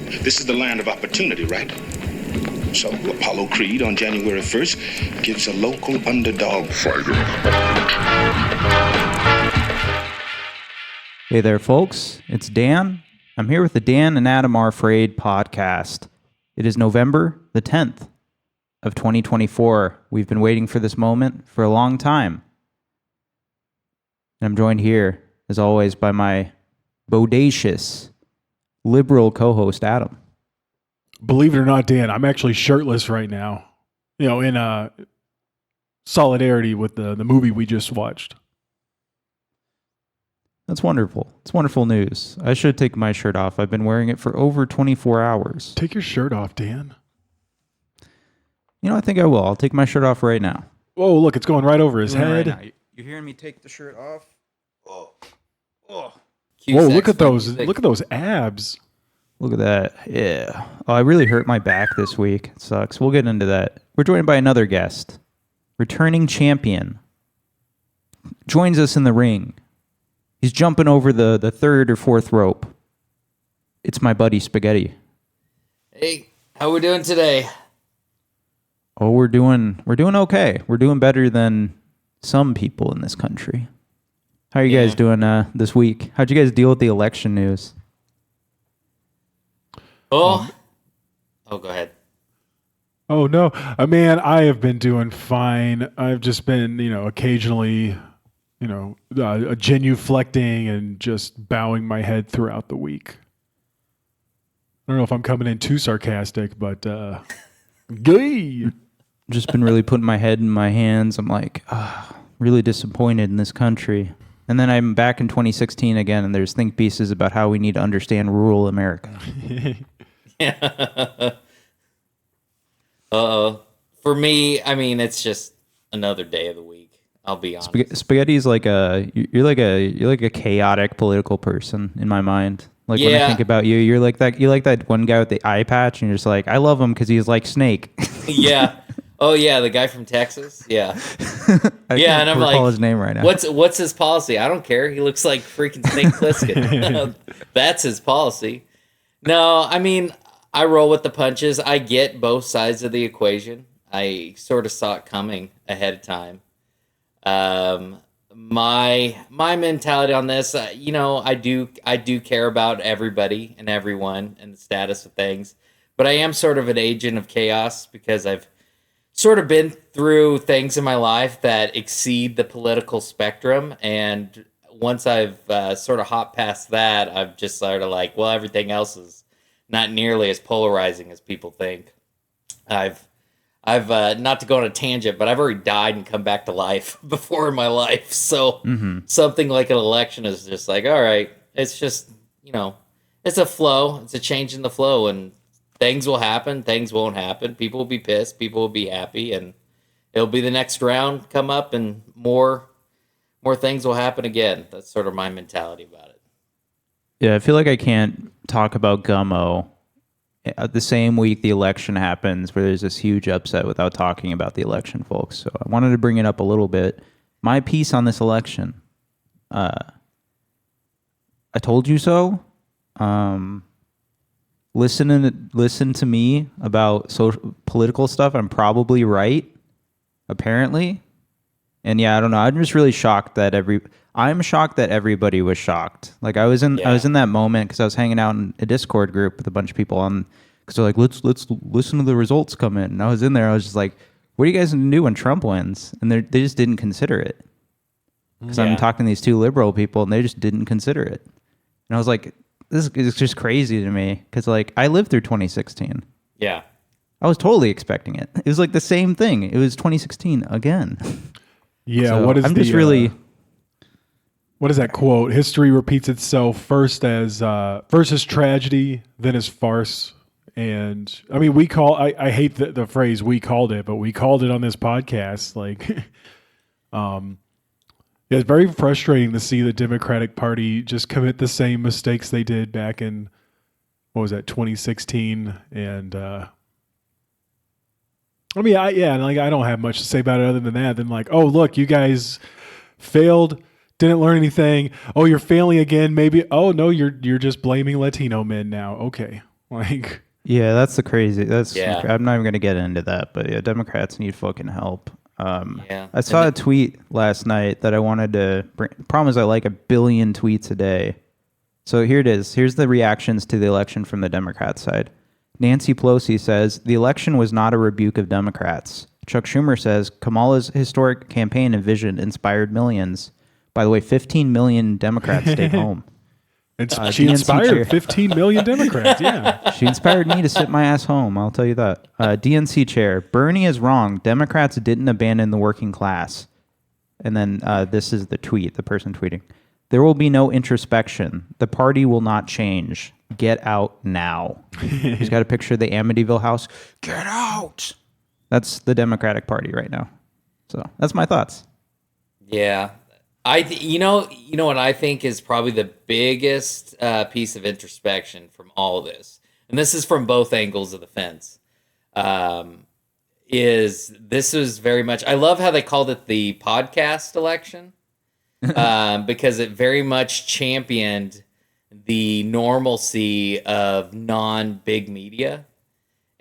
This is the land of opportunity, right? So Apollo Creed on January 1st gives a local underdog fighter. Hey there, folks. It's Dan. I'm here with the danandadamareafraid podcast. It is November the 10th of 2024. We've been waiting for this moment for a long time. And I'm joined here, as always, by my bodacious, liberal co-host, Adam. Believe it or not, Dan, I'm actually shirtless right now. You know, in solidarity with the movie we just watched. That's wonderful. It's wonderful news. I should take my shirt off. I've been wearing it for over 24 hours. Take your shirt off, Dan. You know, I think I will. I'll take my shirt off right now. Whoa, look, it's going right over his head. Right, you hearing me take the shirt off? Oh. Whoa, look at those. Look at those abs. Look at that. Yeah. Oh, I really hurt my back this week. It sucks. We'll get into that. We're joined by another guest. Returning champion. Joins us in the ring. He's jumping over the third or fourth rope. It's my buddy Spaghetti. Hey, how we doing today? Oh, we're doing okay. We're doing better than some people in this country. How are you guys doing this week? How'd you guys deal with the election news? Oh, go ahead. Oh, no. Man, I have been doing fine. I've just been, occasionally, genuflecting and just bowing my head throughout the week. I don't know if I'm coming in too sarcastic, but gay. Just been really putting my head in my hands. I'm like, really disappointed in this country. And then I'm back in 2016 again, and there's think pieces about how we need to understand rural America. For me, I mean, it's just another day of the week. I'll be honest. Spaghetti's like you're like a chaotic political person in my mind. Like when I think about you, you're like that. You like that one guy with the eye patch, and you're just like, I love him because he's like Snake. Yeah. Oh yeah, the guy from Texas. Yeah. Yeah, and I'm recall like, his name right now. What's his policy? I don't care. He looks like freaking Snake Plissken. That's his policy. No, I mean, I roll with the punches. I get both sides of the equation. I sort of saw it coming ahead of time. My mentality on this, I do care about everybody and everyone and the status of things, but I am sort of an agent of chaos because I've sort of been through things in my life that exceed the political spectrum, and once I've sort of hopped past that, I've just sort of like, well, everything else is not nearly as polarizing as people think. I've not to go on a tangent, but I've already died and come back to life before in my life. So something like an election is just like, all right, it's just, it's a flow. It's a change in the flow, and things will happen. Things won't happen. People will be pissed. People will be happy, and it'll be the next round come up, and more things will happen again. That's sort of my mentality about it. Yeah, I feel like I can't talk about Gummo the same week the election happens, where there's this huge upset, without talking about the election, folks. So I wanted to bring it up a little bit. My piece on this election, I told you so. Listen to me about political stuff. I'm probably right, apparently. And yeah, I don't know. I'm just really shocked that I'm shocked that everybody was shocked. Like I was in that moment because I was hanging out in a Discord group with a bunch of people because they're like, let's listen to the results come in. And I was in there. I was just like, what are you guys going to do when Trump wins? And they just didn't consider it. Because I'm talking to these two liberal people, and they just didn't consider it. And I was like, this is just crazy to me because like I lived through 2016. Yeah, I was totally expecting it. It was like the same thing. It was 2016 again. Yeah, so what is what is that quote? History repeats itself first as tragedy, then as farce. And I mean, I hate the phrase "we called it," but we called it on this podcast. Like, it's very frustrating to see the Democratic Party just commit the same mistakes they did back in, 2016. And I don't have much to say about it other than that. Than like, oh, look, you guys failed, didn't learn anything. Oh, you're failing again. Maybe. Oh no, you're just blaming Latino men now. Okay. Like, Yeah, that's the crazy. Yeah. I'm not even going to get into that, but yeah, Democrats need fucking help. Yeah. I saw a tweet last night that I wanted to bring. The problem is I like 1 billion tweets a day. So here it is. Here's the reactions to the election from the Democrat side. Nancy Pelosi says, the election was not a rebuke of Democrats. Chuck Schumer says, Kamala's historic campaign and vision inspired millions. By the way, 15 million Democrats stayed home. she DNC inspired chair. 15 million Democrats. Yeah. She inspired me to sit my ass home. I'll tell you that. DNC chair. Bernie is wrong. Democrats didn't abandon the working class. And then this is the tweet, the person tweeting. There will be no introspection. The party will not change. Get out now. He's got a picture of the Amityville house. Get out. That's the Democratic Party right now. So that's my thoughts. Yeah. You know what I think is probably the biggest piece of introspection from all of this, and this is from both angles of the fence, is this is very much, I love how they called it the podcast election, because it very much championed the normalcy of non-big media.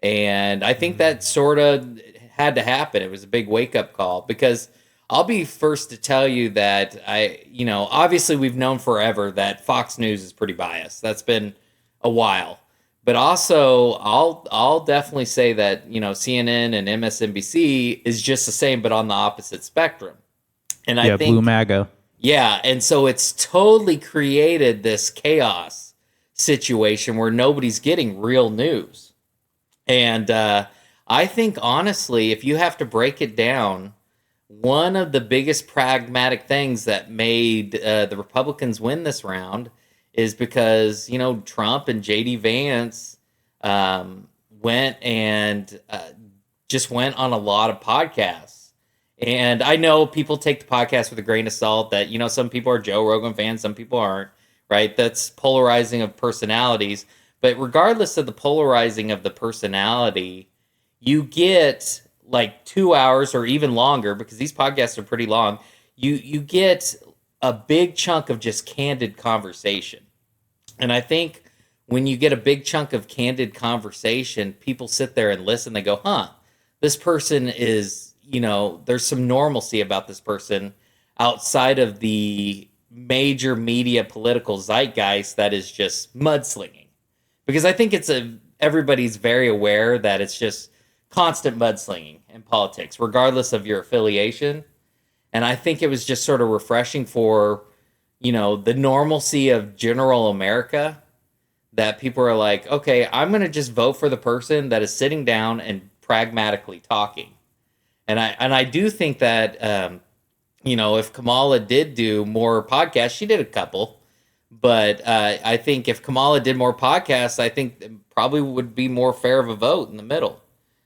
And I think that sort of had to happen. It was a big wake-up call, because I'll be first to tell you that obviously we've known forever that Fox News is pretty biased. That's been a while. But also, I'll definitely say that, CNN and MSNBC is just the same, but on the opposite spectrum. And I think, Blue MAGA. Yeah, and so it's totally created this chaos situation where nobody's getting real news. And I think, honestly, if you have to break it down, one of the biggest pragmatic things that made the Republicans win this round is because, Trump and J.D. Vance went and just went on a lot of podcasts. And I know people take the podcast with a grain of salt that, some people are Joe Rogan fans, some people aren't, right? That's polarizing of personalities. But regardless of the polarizing of the personality, you get like 2 hours or even longer, because these podcasts are pretty long. You get a big chunk of just candid conversation. And I think when you get a big chunk of candid conversation, people sit there and listen. They go, this person is, there's some normalcy about this person outside of the major media political zeitgeist that is just mudslinging. Because I think everybody's very aware that it's just constant mudslinging in politics, regardless of your affiliation. And I think it was just sort of refreshing for, the normalcy of general America, that people are like, okay, I'm going to just vote for the person that is sitting down and pragmatically talking. And I do think that, if Kamala did do more podcasts, she did a couple, but I think if Kamala did more podcasts, I think it probably would be more fair of a vote in the middle.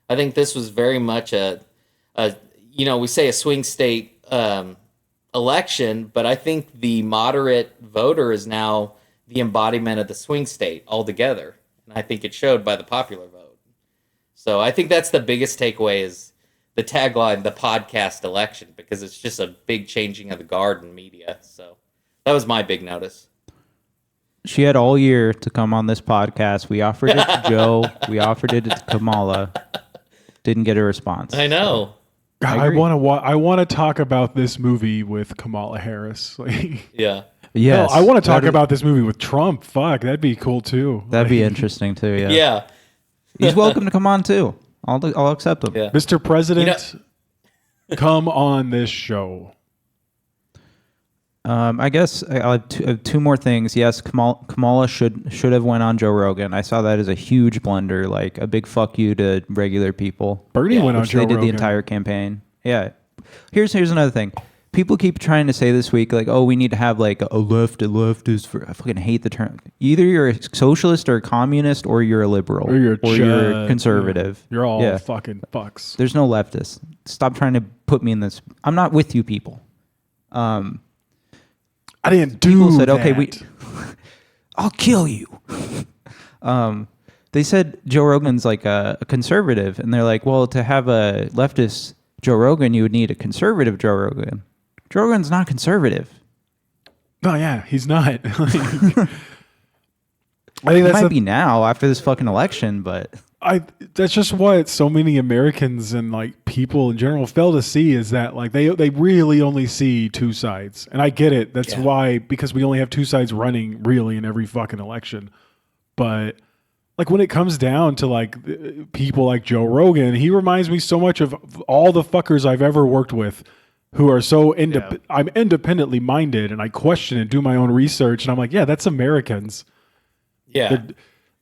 I think this was very much we say a swing state election, but I think the moderate voter is now the embodiment of the swing state altogether. And I think it showed by the popular vote. So I think that's the biggest takeaway, is the tagline, the podcast election, because it's just a big changing of the guard in media. So that was my big notice. She had all year to come on this podcast. We offered it to Joe. We offered it to Kamala. Didn't get a response. I know. God, I want to talk about this movie with Kamala Harris. Yeah. Yes. I want to talk about this movie with Trump. Fuck, that'd be cool too. That'd be interesting too. Yeah. Yeah. He's welcome to come on too. I'll accept him. Yeah. Mr. President, come on this show. I guess I'll have two more things. Yes, Kamala should have went on Joe Rogan. I saw that as a huge blunder, like a big fuck you to regular people. Bernie went on Joe Rogan. They did the entire campaign. Yeah. Here's another thing. People keep trying to say this week, like, oh, we need to have like a left is for, I fucking hate the term. Either you're a socialist or a communist, or you're a liberal, or you're a conservative. You're all fucking fucks. There's no leftist. Stop trying to put me in this. I'm not with you people. I didn't do people said, that. okay, I'll kill you. They said Joe Rogan's like a conservative, and they're like, well, to have a leftist Joe Rogan, you would need a conservative Joe Rogan. Joe Rogan's not conservative. No, yeah, he's not. I think It that's might be now after this fucking election, but that's just what so many Americans and like people in general fail to see is that like they really only see two sides. And I get it. That's why, because we only have two sides running really in every fucking election. But like when it comes down to like people like Joe Rogan, he reminds me so much of all the fuckers I've ever worked with who are so I'm independently minded and I question and do my own research. And I'm like, yeah, that's Americans. Yeah.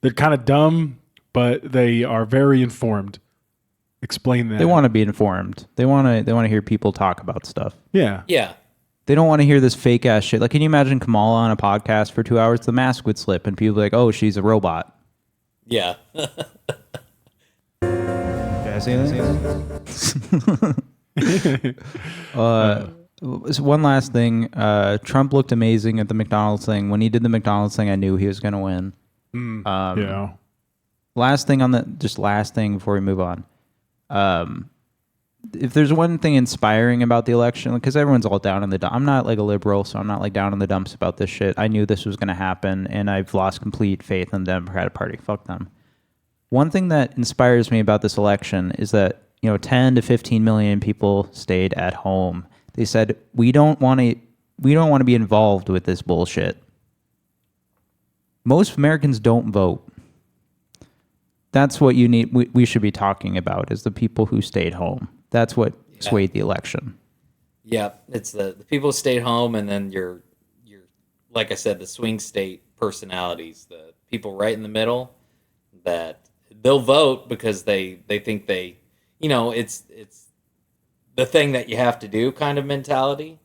They're kind of dumb, but they are very informed. Explain that. they want to be informed. They want to hear people talk about stuff. Yeah. Yeah. They don't want to hear this fake ass shit. Like, can you imagine Kamala on a podcast for 2 hours? The mask would slip and people would be like, oh, she's a robot. Yeah. Did I say that? So one last thing. Trump looked amazing at the McDonald's thing. When he did the McDonald's thing, I knew he was going to win. Yeah. Last thing before we move on. If there's one thing inspiring about the election, because everyone's all down in the dumps. I'm not like a liberal, so I'm not like down in the dumps about this shit. I knew this was going to happen, and I've lost complete faith in the Democratic Party. Fuck them. One thing that inspires me about this election is that 10 to 15 million people stayed at home. They said we don't want to be involved with this bullshit. Most Americans don't vote. That's what you need. We should be talking about is the people who stayed home. That's what swayed the election. Yeah, it's the people who stayed home, and then your like I said, the swing state personalities, the people right in the middle that they'll vote because they think it's the thing that you have to do kind of mentality,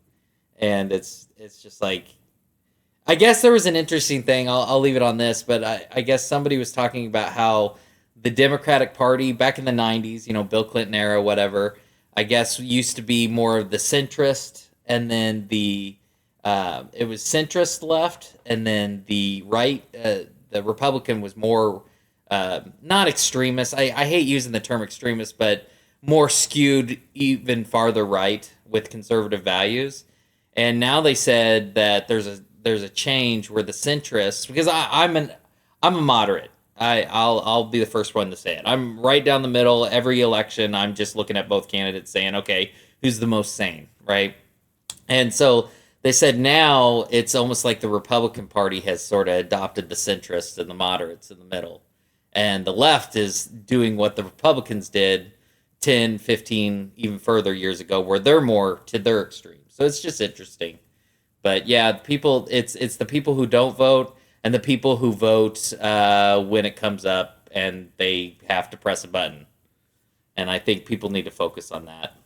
and it's just like, I guess there was an interesting thing. I'll leave it on this, but I guess somebody was talking about how the Democratic Party back in the 90s, Bill Clinton era, whatever, I guess used to be more of the centrist, and then it was centrist left, and then the right, the Republican was more not extremist. I hate using the term extremist, but more skewed even farther right with conservative values. And now they said that there's a change where the centrists, because I'm a moderate. I'll be the first one to say it. I'm right down the middle. Every election, I'm just looking at both candidates saying, okay, who's the most sane, right? And so they said now it's almost like the Republican Party has sort of adopted the centrists and the moderates in the middle. And the left is doing what the Republicans did 10, 15, even further years ago, where they're more to their extreme. So it's just interesting. But yeah, it's the people who don't vote and the people who vote when it comes up and they have to press a button. And I think people need to focus on that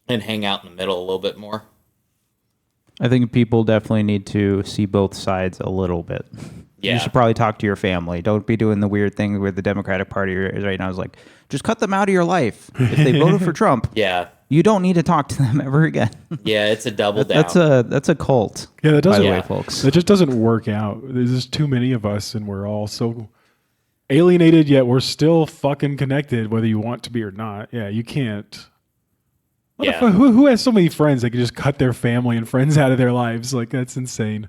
and hang out in the middle a little bit more. I think people definitely need to see both sides a little bit. Yeah. You should probably talk to your family. Don't be doing the weird thing where the Democratic Party is right now is like, just cut them out of your life. If they voted for Trump, you don't need to talk to them ever again. Yeah, it's a double down. That's a cult. Yeah, that doesn't. By the way, folks, that just doesn't work out. There's just too many of us, and we're all so alienated. Yet we're still fucking connected, whether you want to be or not. Yeah, you can't. Who has so many friends that can just cut their family and friends out of their lives? Like, that's insane.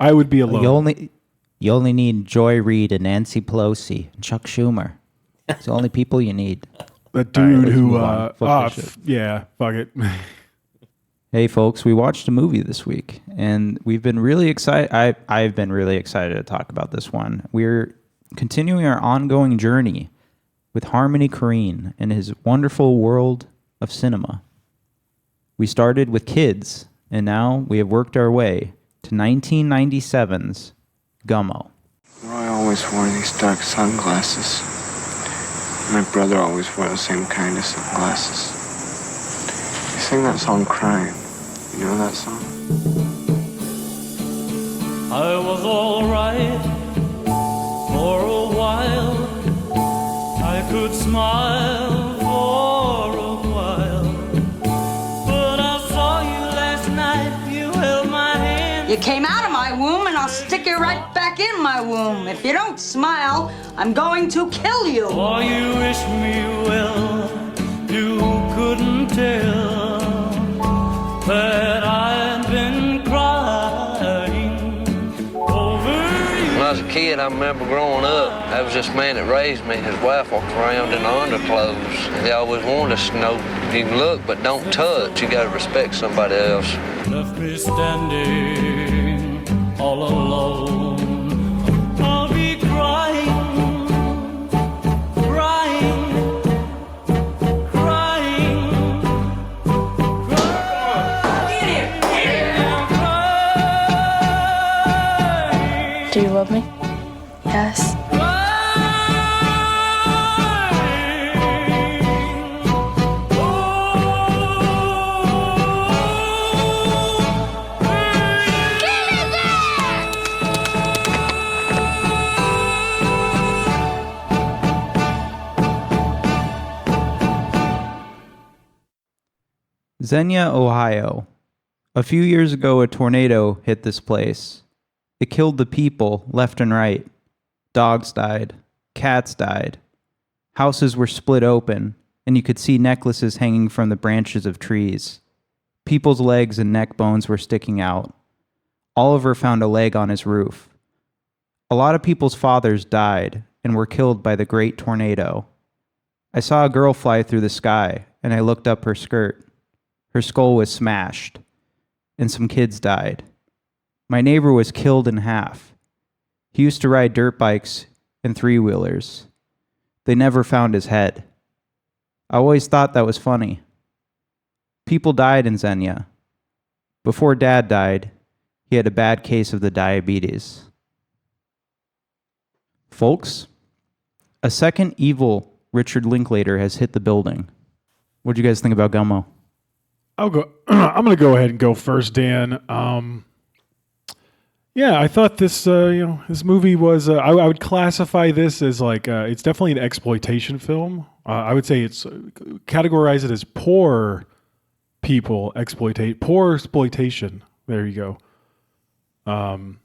I would be alone. You only need Joy Reid and Nancy Pelosi and Chuck Schumer. It's the only people you need. That dude fuck it. Hey, folks, we watched a movie this week, and we've been really excited. I've been really excited to talk about this one. We're continuing our ongoing journey with Harmony Korine and his wonderful world of cinema. We started with Kids, and now we have worked our way to 1997's Gummo. Roy always wore these dark sunglasses. My brother always wore the same kind of sunglasses. He sang that song Crying. You know that song? I was alright for a while. I could smile for a while. But I saw you last night. You held my hand. You came out of my womb and I'll stick you right back in my womb. If you don't smile, I'm going to kill you. Oh, you wish me well. You couldn't tell that I've been crying over you. When I was a kid, kid, I remember growing up, that was this man that raised me. His wife walked around in underclothes. He always wanted us to know, you can look, but don't touch. You gotta respect somebody else. Left me standing all alone. I'll be crying, crying, crying, crying. Do you love me? Yes. Xenia, Ohio. A few years ago, a tornado hit this place. It killed the people left and right. Dogs died. Cats died. Houses were split open, and you could see necklaces hanging from the branches of trees. People's legs and neck bones were sticking out. Oliver found a leg on his roof. A lot of people's fathers died and were killed by the great tornado. I saw a girl fly through the sky, and I looked up her skirt. Her skull was smashed, and some kids died. My neighbor was killed in half. He used to ride dirt bikes and three-wheelers. They never found his head. I always thought that was funny. People died in Xenia. Before Dad died, he had a bad case of the diabetes. Folks, a second evil Richard Linklater has hit the building. What do you guys think about Gummo? I'll go. I'm going to go ahead and go first, Dan. Yeah, I thought this, this movie was. I would classify this as like it's definitely an exploitation film. I would say it's categorize it as poor people poor exploitation. There you go.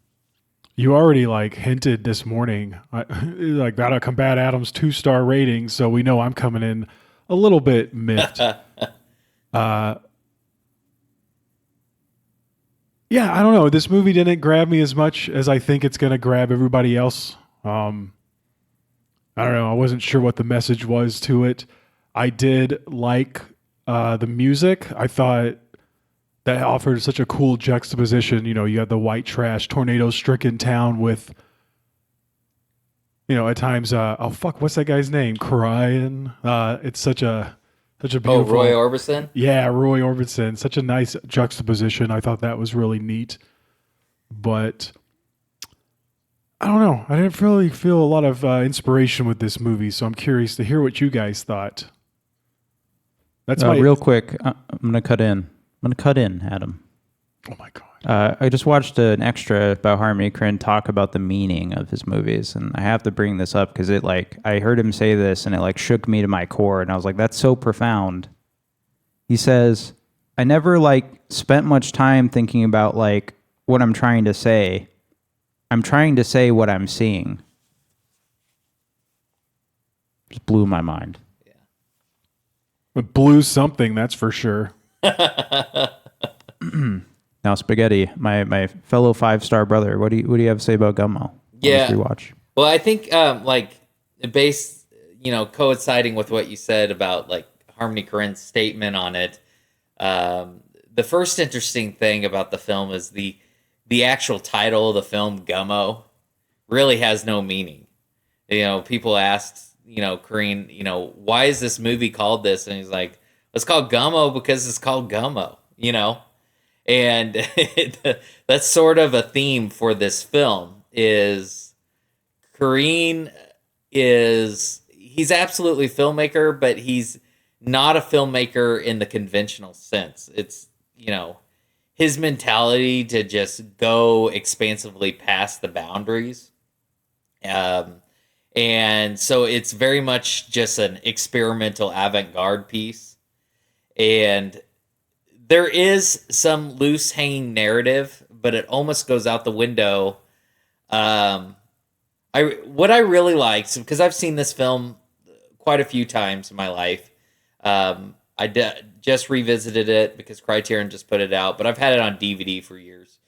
You already like hinted this morning, like that Combat Adams 2-star rating, so we know I'm coming in a little bit miffed. Yeah, I don't know. This movie didn't grab me as much as I think it's going to grab everybody else. I don't know. I wasn't sure what the message was to it. I did like the music. I thought that offered such a cool juxtaposition. You know, you had the white trash, tornado-stricken town with, you know, at times, what's that guy's name? Korine. It's such a beautiful. Roy Orbison? Yeah, Roy Orbison. Such a nice juxtaposition. I thought that was really neat. But I don't know. I didn't really feel a lot of inspiration with this movie, so I'm curious to hear what you guys thought. That's real quick. I'm gonna cut in, Adam. Oh my god. I just watched an extra about Harmony Korine talk about the meaning of his movies, and I have to bring this up because it I heard him say this and it shook me to my core, and I was like, that's so profound. He says, I never spent much time thinking about what I'm trying to say. I'm trying to say what I'm seeing. Just blew my mind. Yeah. It blew something, that's for sure. Now, Spaghetti, my fellow 5-star brother, what do you have to say about Gummo? Yeah. Rewatch. Well, I think coinciding with what you said about Harmony Korine's statement on it, the first interesting thing about the film is the actual title of the film, Gummo, really has no meaning. You know, people asked, Korine, why is this movie called this? And he's like, it's called Gummo because it's called Gummo, And that's sort of a theme for this film is Korine he's absolutely a filmmaker, but he's not a filmmaker in the conventional sense. It's, his mentality to just go expansively past the boundaries. And so it's very much just an experimental avant-garde piece. And there is some loose hanging narrative, but it almost goes out the window. What I really liked, because I've seen this film quite a few times in my life. Just revisited it because Criterion just put it out, but I've had it on DVD for years.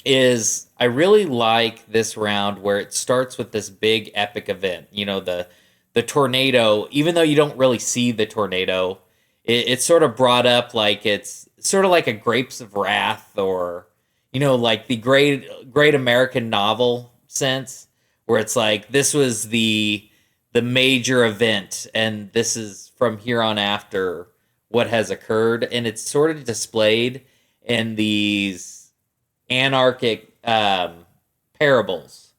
is I really like this round where it starts with this big epic event. You know, the tornado, even though you don't really see the tornado, it's sort of brought up like it's sort of like a Grapes of Wrath, or, you know, like the great American novel sense, where it's like this was the major event, and this is from here on after what has occurred, and it's sort of displayed in these anarchic parables,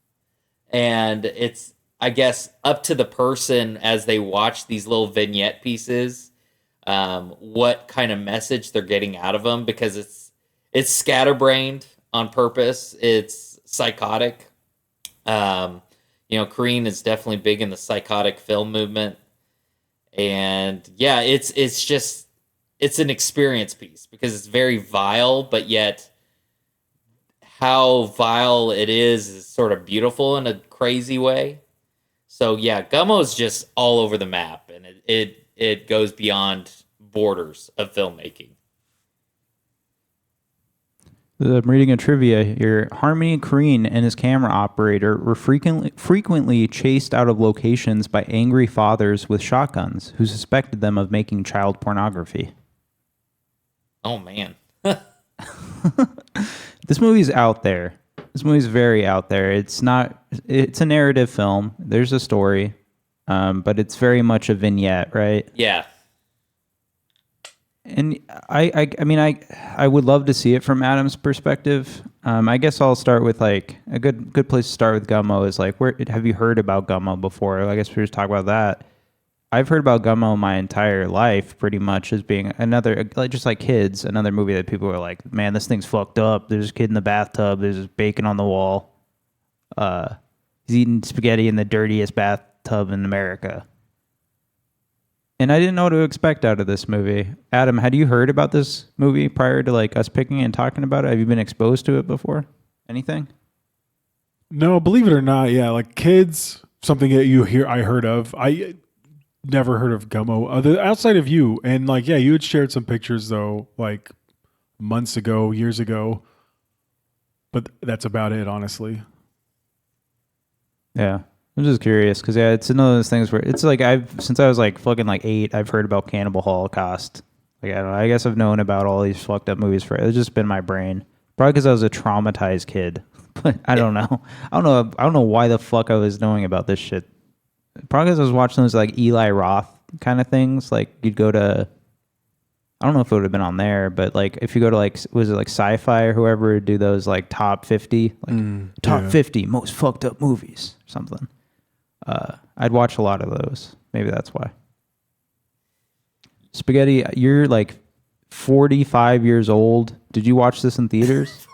and it's, I guess, up to the person as they watch these little vignette pieces, what kind of message they're getting out of them, because it's scatterbrained on purpose. It's psychotic. You know, Korine is definitely big in the psychotic film movement, and yeah, it's an experience piece because it's very vile, but yet how vile it is sort of beautiful in a crazy way. So yeah, Gummo is just all over the map, and it goes beyond borders of filmmaking. I'm reading a trivia here. Harmony and Korine and his camera operator were frequently chased out of locations by angry fathers with shotguns who suspected them of making child pornography. Oh, man. This movie's out there. This movie's very out there. It's a narrative film. There's a story, but it's very much a vignette, right? Yeah. And I mean, I would love to see it from Adam's perspective. I guess I'll start with like a good place to start with Gummo is like, where have you heard about Gummo before? I guess we just talk about that. I've heard about Gummo my entire life, pretty much, as being another, just like Kids, another movie that people are like, man, this thing's fucked up. There's a kid in the bathtub. There's bacon on the wall. He's eating spaghetti in the dirtiest bathtub in America. And I didn't know what to expect out of this movie. Adam, had you heard about this movie prior to like us picking it and talking about it? Have you been exposed to it before? Anything? No, believe it or not, yeah, like Kids, something that I heard of. I never heard of Gummo outside of you. And like, yeah, you had shared some pictures though, like months ago, years ago. But that's about it, honestly. Yeah. I'm just curious because yeah, it's one of those things where it's like since I was like fucking like 8, I've heard about Cannibal Holocaust. Like I don't know, I guess I've known about all these fucked up movies it's just been my brain. Probably because I was a traumatized kid. But I don't know. I don't know why the fuck I was knowing about this shit. Probably because I was watching those like Eli Roth kind of things. Like you'd go to, I don't know if it would have been on there, but like if you go to like, was it like Sci-Fi or whoever would do those like top 50, like top 50 most fucked up movies or something. I'd watch a lot of those. Maybe that's why. Spaghetti, you're like 45 years old. Did you watch this in theaters?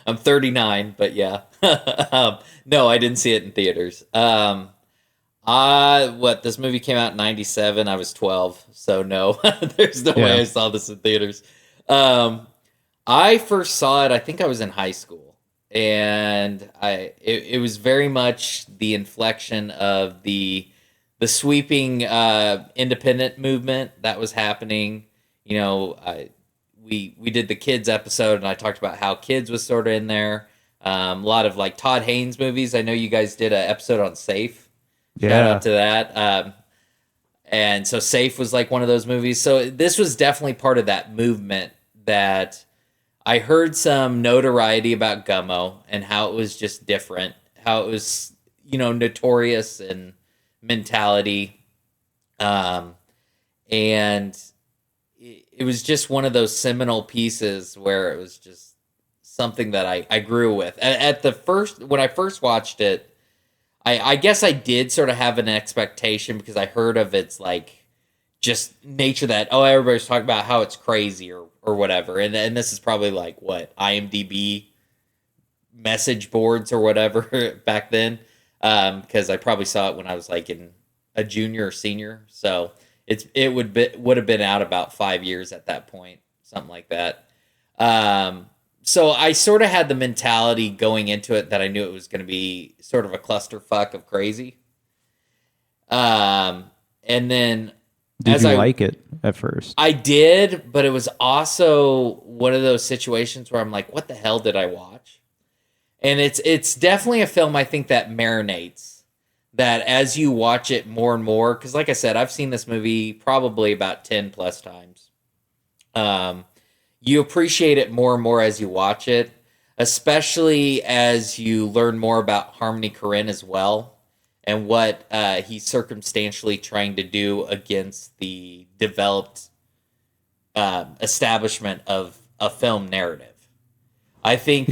I'm 39, but yeah. No, I didn't see it in theaters. This movie came out in 97. I was 12, so no, there's no way I saw this in theaters. I first saw it, I think I was in high school. And it was very much the inflection of the sweeping independent movement that was happening. You know, we did the Kids episode, and I talked about how Kids was sort of in there. A lot of like Todd Haynes movies. I know you guys did an episode on Safe. Yeah. Shout out to that. And so Safe was like one of those movies. So this was definitely part of that movement that I heard some notoriety about Gummo and how it was just different, how it was, you know, notorious in mentality. And it was just one of those seminal pieces where it was just something that I grew with. When I first watched it, I guess I did sort of have an expectation because I heard of its like just nature that, everybody's talking about how it's crazy or whatever. And this is probably like what, IMDB message boards or whatever back then. Because I probably saw it when I was like in a junior or senior. So it would have been out about 5 years at that point, something like that. So I sort of had the mentality going into it that I knew it was going to be sort of a clusterfuck of crazy. And then Did you like it at first? I did, but it was also one of those situations where I'm like, what the hell did I watch? And it's definitely a film I think that marinates. That as you watch it more and more, because like I said, I've seen this movie probably about 10 plus times. You appreciate it more and more as you watch it, especially as you learn more about Harmony Korine as well, and what he's circumstantially trying to do against the developed establishment of a film narrative. I think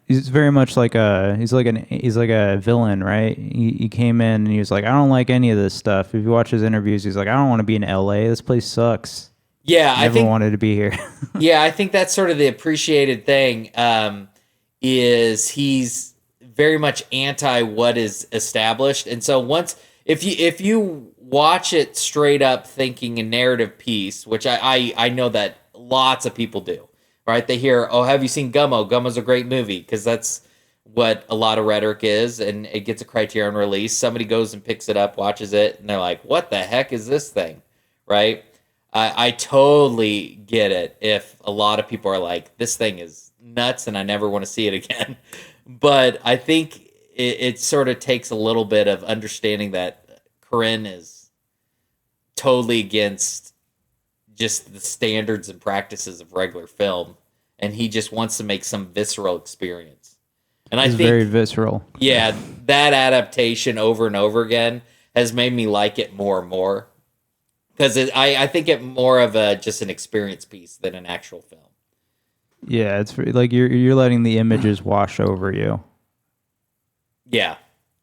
he's very much like he's like a villain, right? He came in and he was like, I don't like any of this stuff. If you watch his interviews, he's like, I don't want to be in LA. This place sucks. Yeah, I never wanted to be here. Yeah, I think that's sort of the appreciated thing. Is he's very much anti what is established, and so if you watch it straight up thinking a narrative piece, which I know that lots of people do, right? They hear, oh, have you seen Gummo? Gummo's a great movie, because that's what a lot of rhetoric is, and it gets a Criterion release. Somebody goes and picks it up, watches it, and they're like, what the heck is this thing, right? I totally get it if a lot of people are like, this thing is nuts and I never want to see it again. But I think it sort of takes a little bit of understanding that Korine is totally against just the standards and practices of regular film, and he just wants to make some visceral experience. And I think very visceral. Yeah, that adaptation over and over again has made me like it more and more. Because I think it more of just an experience piece than an actual film. Yeah, it's like you're letting the images wash over you. Yeah.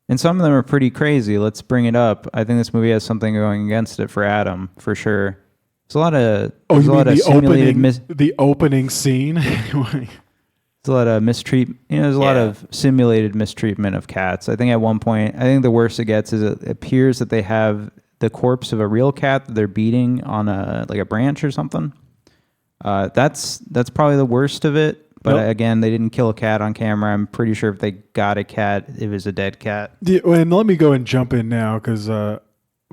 And some of them are pretty crazy. Let's bring it up. I think this movie has something going against it for Adam, for sure. There's a lot of the opening scene. There's a lot of mistreatment. There's a lot of simulated mistreatment of cats. I think at one point, I think the worst it gets is it appears that they have the corpse of a real cat that they're beating on a branch or something. That's probably the worst of it. But again, they didn't kill a cat on camera. I'm pretty sure if they got a cat, it was a dead cat. Yeah, and let me go and jump in now, because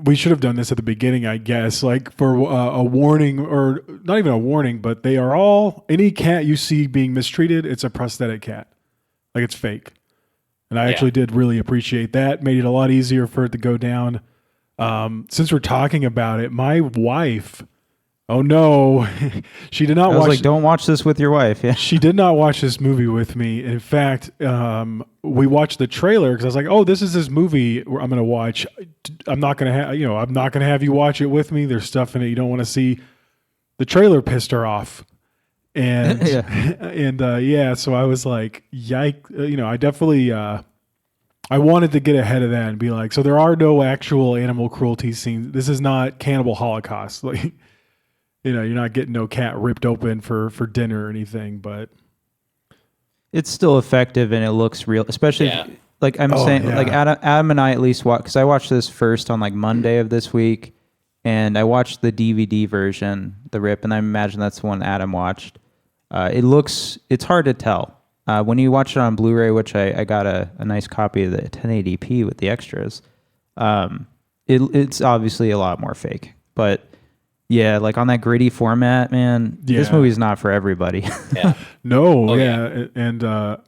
we should have done this at the beginning, I guess. Like for a warning, or not even a warning, but they are all, any cat you see being mistreated, it's a prosthetic cat. Like it's fake. And I actually did really appreciate that. Made it a lot easier for it to go down. Since we're talking about it, my wife, oh no, she did not watch. Don't watch this with your wife. Yeah, she did not watch this movie with me. In fact, we watched the trailer because I was like, "Oh, this is this movie I'm going to watch. I'm not going to have you watch it with me. There's stuff in it you don't want to see." The trailer pissed her off, and so I was like, "Yike!" I definitely. I wanted to get ahead of that and be like, so there are no actual animal cruelty scenes. This is not Cannibal Holocaust. Like, you're not getting no cat ripped open for dinner or anything, but it's still effective and it looks real, especially like I'm saying, like Adam and I at least watch, because I watched this first on like Monday of this week, and I watched the DVD version, the rip, and I imagine that's the one Adam watched. It's hard to tell. When you watch it on Blu-ray, which I got a nice copy of the 1080p with the extras, it's obviously a lot more fake. But yeah, like on that gritty format, man, this movie's not for everybody. Yeah. And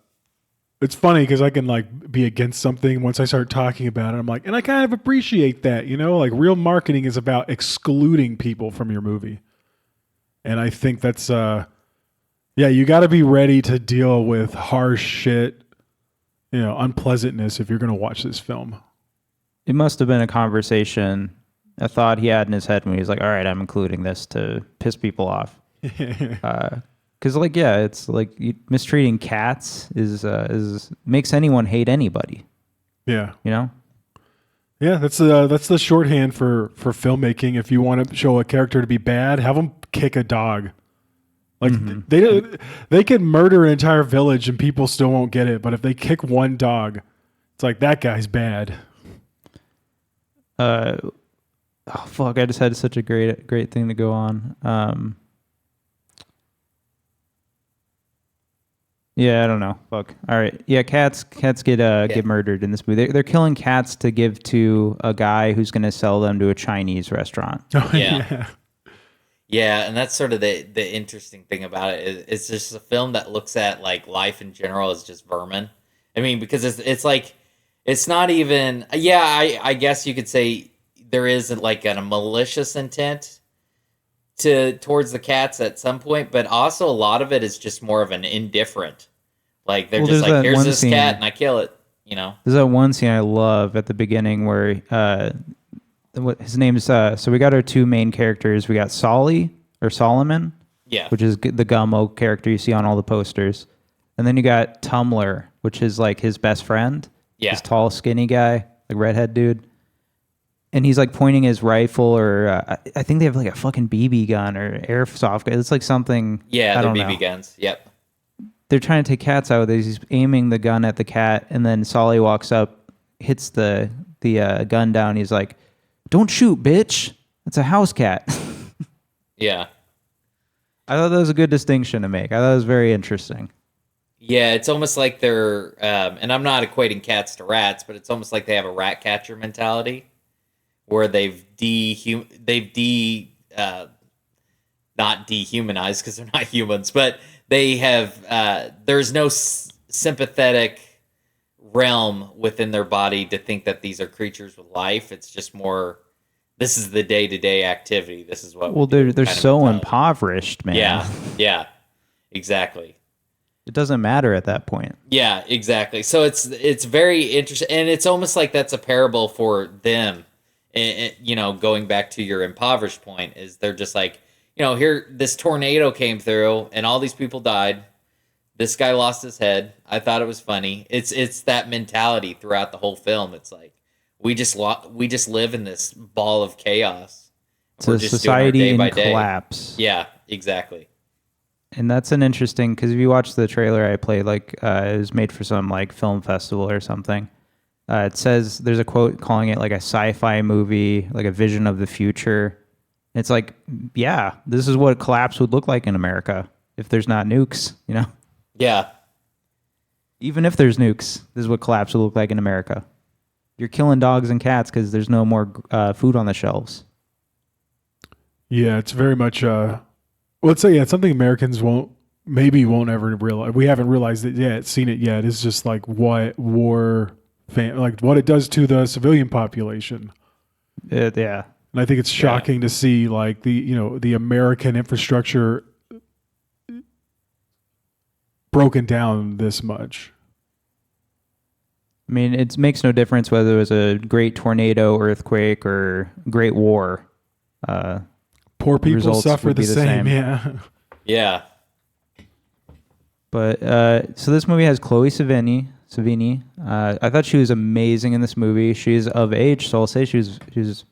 it's funny because I can like be against something once I start talking about it. I'm like, and I kind of appreciate that, like real marketing is about excluding people from your movie. And I think that's... you got to be ready to deal with harsh shit, unpleasantness if you're going to watch this film. It must have been a conversation, a thought he had in his head when he was like, all right, I'm including this to piss people off. Because, it's like mistreating cats is makes anyone hate anybody. Yeah. Yeah, that's the shorthand for filmmaking. If you want to show a character to be bad, have them kick a dog. Like they can murder an entire village and people still won't get it. But if they kick one dog, it's like that guy's bad. I just had such a great thing to go on. I don't know. Fuck. All right. Yeah, cats get murdered in this movie. They're killing cats to give to a guy who's going to sell them to a Chinese restaurant. Oh, yeah. Yeah, and that's sort of the interesting thing about it. It's just a film that looks at like life in general as just vermin, I mean, because it's like, it's not even, I guess you could say there is like a malicious intent towards the cats at some point, but also a lot of it is just more of an indifferent. Like they're just like, here's this cat and I kill it, you know? There's that one scene I love at the beginning where his name's, so we got our two main characters. We got Solomon, which is the Gummo character you see on all the posters. And then you got Tumblr, which is like his best friend. Yeah. This tall, skinny guy, like redhead dude. And he's like pointing his rifle, or I think they have like a fucking BB gun or airsoft gun. It's like something. Yeah, they're BB guns. Yep. They're trying to take cats out. He's aiming the gun at the cat, and then Solly walks up, hits the gun down. He's like, "Don't shoot, bitch! It's a house cat." Yeah. I thought that was a good distinction to make. I thought it was very interesting. Yeah, it's almost like they're, and I'm not equating cats to rats, but it's almost like they have a rat catcher mentality, where they've not dehumanized because they're not humans, but they have, there's no sympathetic realm within their body to think that these are creatures with life. It's just more, this is the day-to-day activity. This is what. Well, they're so impoverished, man. Yeah, exactly. It doesn't matter at that point. Yeah, exactly. So it's very interesting, and it's almost like that's a parable for them. You know, going back to your impoverished point, is they're just like, you know, here this tornado came through and all these people died. This guy lost his head. I thought it was funny. It's that mentality throughout the whole film. It's like we just live in this ball of chaos. It's a society in collapse. Yeah, exactly. And that's an interesting, because if you watch the trailer I played, like it was made for some like film festival or something. It says, there's a quote calling it like a sci-fi movie, like a vision of the future. It's like, yeah, this is what collapse would look like in America if there's not nukes, you know? Yeah. Even if there's nukes, this is what collapse would look like in America. You're killing dogs and cats because there's no more food on the shelves. Yeah, it's very much, let's say, it's something Americans won't ever realize. We haven't realized it yet, seen it yet. It's just like what like what it does to the civilian population. Yeah. And I think it's shocking to see like the American infrastructure broken down this much. I mean, it makes no difference whether it was a great tornado, earthquake, or great war. Poor people suffer the same. Yeah. Yeah. But so this movie has Chloe Sevigny. I thought she was amazing in this movie. She's of age, so I'll say she was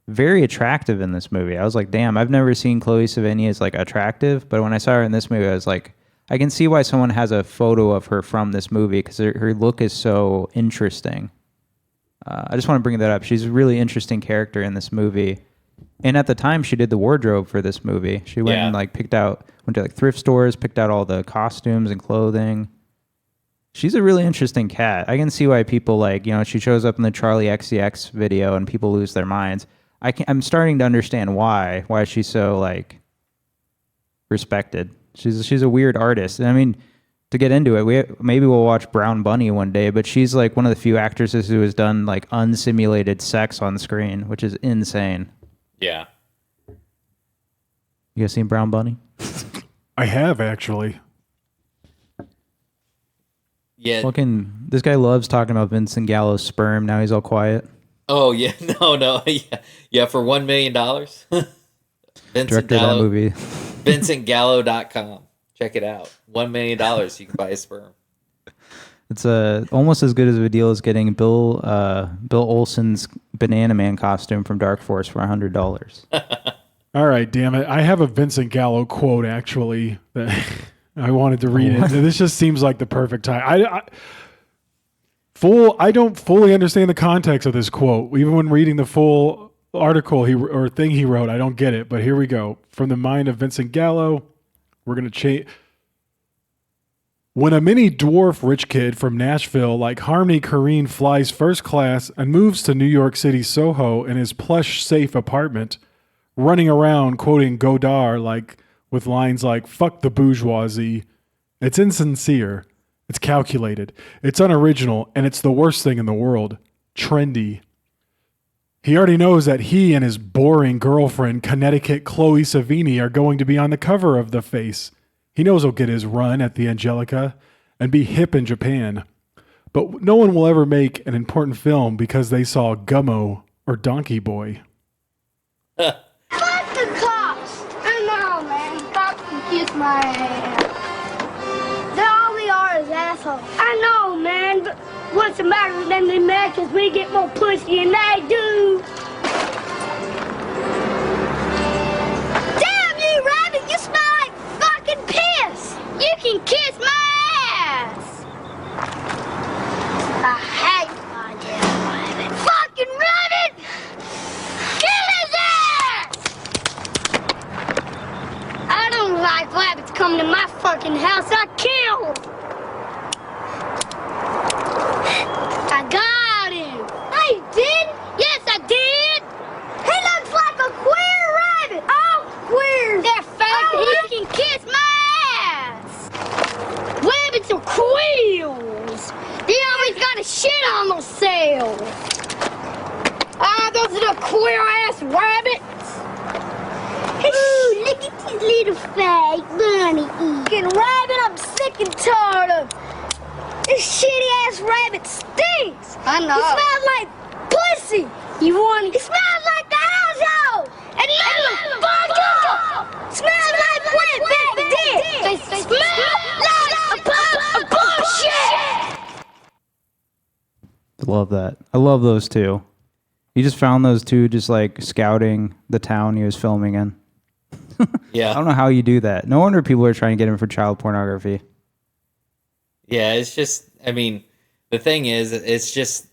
very attractive in this movie. I was like, damn, I've never seen Chloe Sevigny as like attractive, but when I saw her in this movie, I was like, I can see why someone has a photo of her from this movie, because her look is so interesting. I just want to bring that up. She's a really interesting character in this movie. And at the time, she did the wardrobe for this movie. She went and like went to like thrift stores, picked out all the costumes and clothing. She's a really interesting cat. I can see why people like, she shows up in the Charlie XCX video and people lose their minds. I'm starting to understand why she's so like respected. She's a weird artist. And I mean, to get into it, maybe we'll watch Brown Bunny one day, but she's like one of the few actresses who has done like unsimulated sex on screen, which is insane. Yeah. You guys seen Brown Bunny? I have, actually. Yeah. This guy loves talking about Vincent Gallo's sperm. Now he's all quiet. Oh, yeah. No. Yeah, for $1 million. Director of that movie. VincentGallo.com. Check it out. $1 million, you can buy a sperm. It's almost as good as a deal as getting Bill Olsen's Banana Man costume from Dark Force for $100. All right, damn it. I have a Vincent Gallo quote, actually, that I wanted to read it. This just seems like the perfect time. I don't fully understand the context of this quote. Even when reading the full article or thing he wrote, I don't get it. But here we go. From the mind of Vincent Gallo, we're going to change. When a mini dwarf rich kid from Nashville like Harmony Korine flies first class and moves to New York City Soho in his plush safe apartment, running around quoting Godard with lines like "fuck the bourgeoisie," it's insincere. It's calculated. It's unoriginal, and it's the worst thing in the world. Trendy. He already knows that he and his boring girlfriend, Connecticut Chloe Savini, are going to be on the cover of The Face. He knows he'll get his run at the Angelica and be hip in Japan. But no one will ever make an important film because they saw Gummo or Donkey Boy. Fuck the cops! I know, man. Cops can kiss my ass. All they are is assholes. I know, man, but what's the matter with them Americans? We get more pussy than they do. Damn you, Rabbit! You smell like fucking piss! You can kiss my ass! I hate my damn Rabbit. Fucking Rabbit! Kill his ass! I don't like rabbits coming to my fucking house. I kill! I got him! No, you didn't? Yes, I did! He looks like a queer rabbit! Oh, queer! That fact that he can kiss my ass! Rabbits are queers! They always gotta shit on themselves! Ah, those are the queer-ass rabbits! Ooh, look at these little fake bunny eating rabbit. I'm sick and tired of this shitty-ass rabbit stinks. I know. He smells like pussy. You want? He smells like the household. And little fucker smells like wet back dick. They smell like a pile of bullshit. Love that. I love those two. He just found those two just like scouting the town he was filming in. Yeah. I don't know how you do that. No wonder people are trying to get him for child pornography. Yeah, it's just, I mean, the thing is, it's just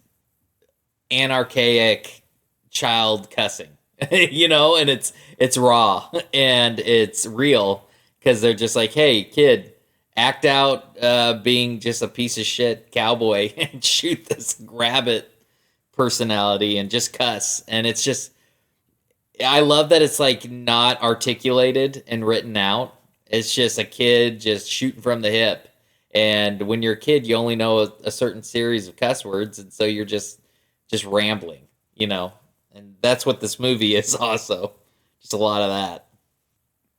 anarchaic child cussing, you know, and it's raw and it's real because they're just like, hey, kid, act out being just a piece of shit cowboy and shoot this rabbit personality and just cuss. And it's just, I love that it's like not articulated and written out. It's just a kid just shooting from the hip. And when you're a kid, you only know a certain series of cuss words, and so you're just rambling, you know. And that's what this movie is also. Just a lot of that.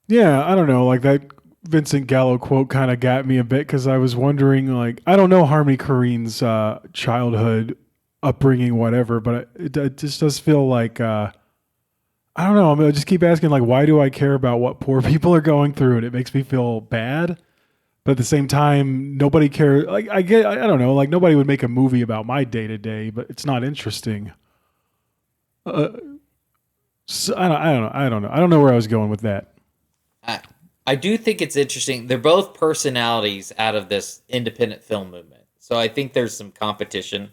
Yeah, I don't know. Like that Vincent Gallo quote kind of got me a bit because I was wondering, like, I don't know Harmony Korine's childhood upbringing, whatever, but it just does feel like, I don't know. I mean, I just keep asking, like, why do I care about what poor people are going through? And it makes me feel bad. But at the same time, nobody cares. Like, I don't know. Like, nobody would make a movie about my day to day, but it's not interesting. So I don't know. I don't know where I was going with that. I do think it's interesting. They're both personalities out of this independent film movement. So I think there's some competition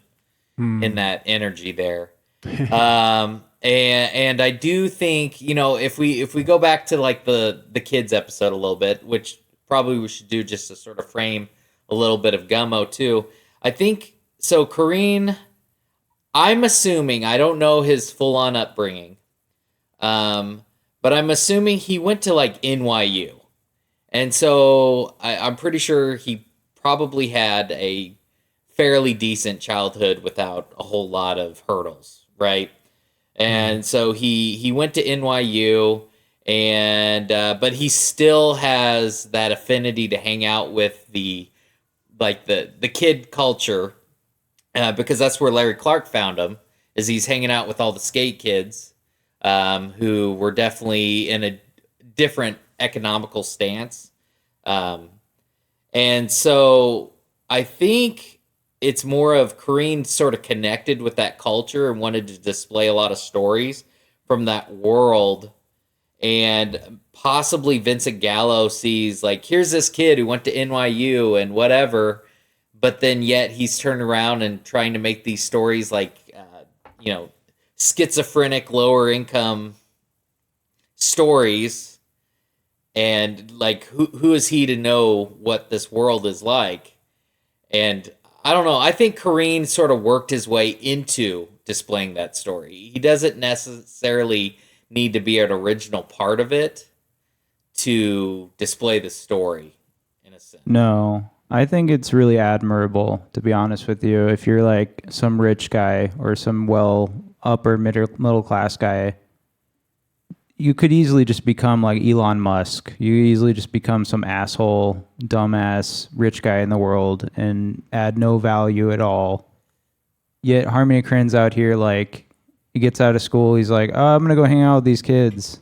in that energy there. And I do think, you know, if we go back to like the kids episode a little bit, which probably we should do just to sort of frame a little bit of Gummo too. I think so. Korine, I'm assuming, I don't know his full on upbringing, but I'm assuming he went to like NYU, and so I'm pretty sure he probably had a fairly decent childhood without a whole lot of hurdles, right? And so he went to NYU, and but he still has that affinity to hang out with the kid culture, because that's where Larry Clark found him. Is he's hanging out with all the skate kids, who were definitely in a different economical stance, and so I think it's more of Korine sort of connected with that culture and wanted to display a lot of stories from that world. And possibly Vincent Gallo sees, like, here's this kid who went to NYU and whatever, but then yet he's turned around and trying to make these stories like, you know, schizophrenic, lower income stories. And, like, who is he to know what this world is like? And I don't know. I think Korine sort of worked his way into displaying that story. He doesn't necessarily need to be an original part of it to display the story, in a sense. No. I think it's really admirable, to be honest with you. If you're like some rich guy or some upper middle class guy, you could easily just become like Elon Musk. You could easily just become some asshole, dumbass, rich guy in the world and add no value at all. Yet Harmony Korine's out here, like, he gets out of school, he's like, oh, I'm going to go hang out with these kids.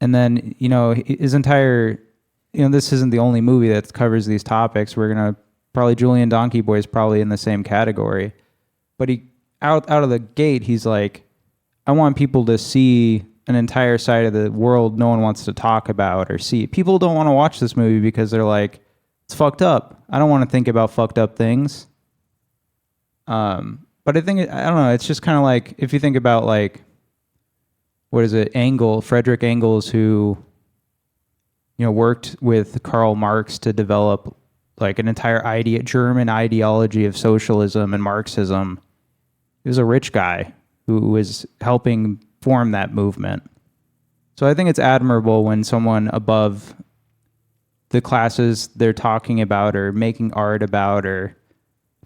And then, his entire, this isn't the only movie that covers these topics. We're going to, probably Julian Donkey Boy is probably in the same category. But he, out of the gate, he's like, I want people to see an entire side of the world no one wants to talk about or see. People don't want to watch this movie because they're like, it's fucked up. I don't want to think about fucked up things. But I think, I don't know, it's just kind of like, if you think about like, what is it, Frederick Engels, who, worked with Karl Marx to develop like an entire German ideology of socialism and Marxism. He was a rich guy who was helping form that movement. So I think it's admirable when someone above the classes they're talking about or making art about or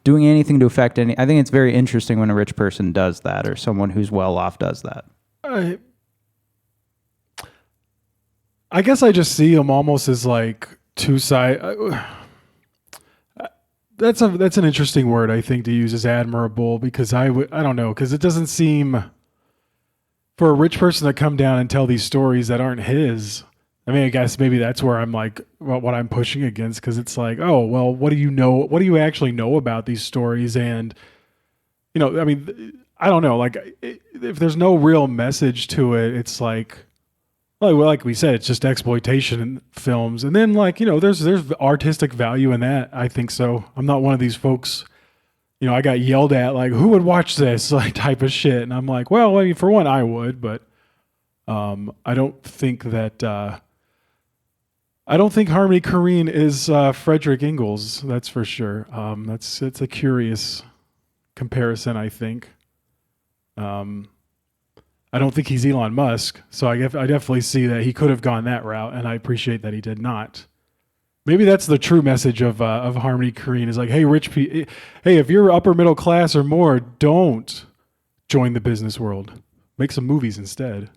doing anything to affect any. I think it's very interesting when a rich person does that or someone who's well off does that. I guess I just see them almost as like two sides. That's an interesting word, I think, to use as admirable, because I don't know, because it doesn't seem for a rich person to come down and tell these stories that aren't his. I mean, I guess maybe that's where I'm like, well, what I'm pushing against, because it's like, oh, well, what do you know? What do you actually know about these stories? And, I mean, I don't know, like, if there's no real message to it, it's like, well, like we said, it's just exploitation in films. And then, like, there's artistic value in that. I think so. I'm not one of these folks, I got yelled at, like, who would watch this, like, type of shit. And I'm like, well, I mean, for one, I would, but I don't think that, I don't think Harmony Korine is Frederick Engels. That's for sure. It's a curious comparison, I think. I don't think he's Elon Musk, so I definitely see that he could have gone that route, and I appreciate that he did not. Maybe that's the true message of Harmony Korine is like, hey, hey, if you're upper middle class or more, don't join the business world. Make some movies instead.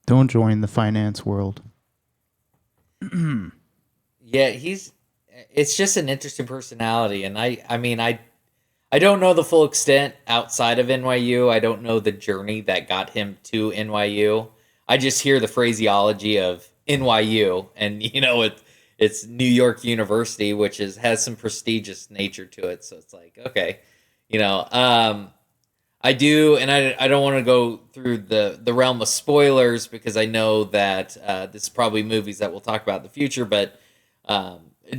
Don't join the finance world. Yeah, it's just an interesting personality, and I mean, I don't know the full extent outside of NYU. I don't know the journey that got him to NYU. I just hear the phraseology of NYU, and it's New York University, which has some prestigious nature to it. So it's like, okay, I do, and I don't want to go through the realm of spoilers, because I know that this is probably movies that we'll talk about in the future, but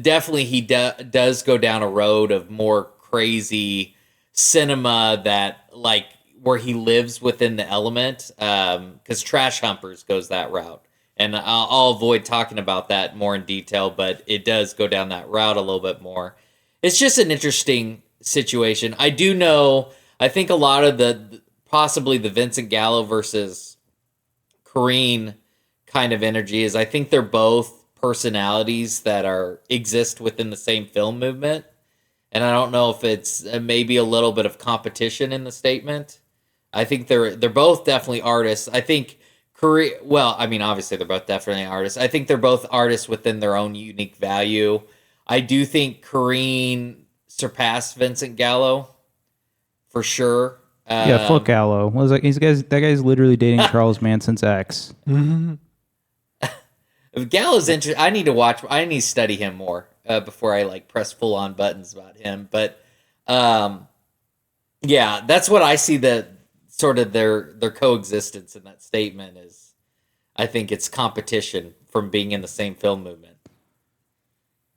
definitely he does go down a road of more crazy cinema that, like, where he lives within the element, because Trash Humpers goes that route. And I'll avoid talking about that more in detail, but it does go down that route a little bit more. It's just an interesting situation. I do know, I think a lot of possibly the Vincent Gallo versus Korine kind of energy is, I think they're both personalities that exist within the same film movement. And I don't know if it's maybe a little bit of competition in the statement. I think they're both definitely artists. I think obviously they're both definitely artists. I think they're both artists within their own unique value. I do think Korine surpassed Vincent Gallo for sure. Yeah, fuck Gallo. What was like, that guy's literally dating Charles Manson's ex. Mm-hmm. Gallo's interesting. I need to study him more before I like press full on buttons about him. But yeah, that's what I see, the sort of their coexistence in that statement is. I think it's competition from being in the same film movement.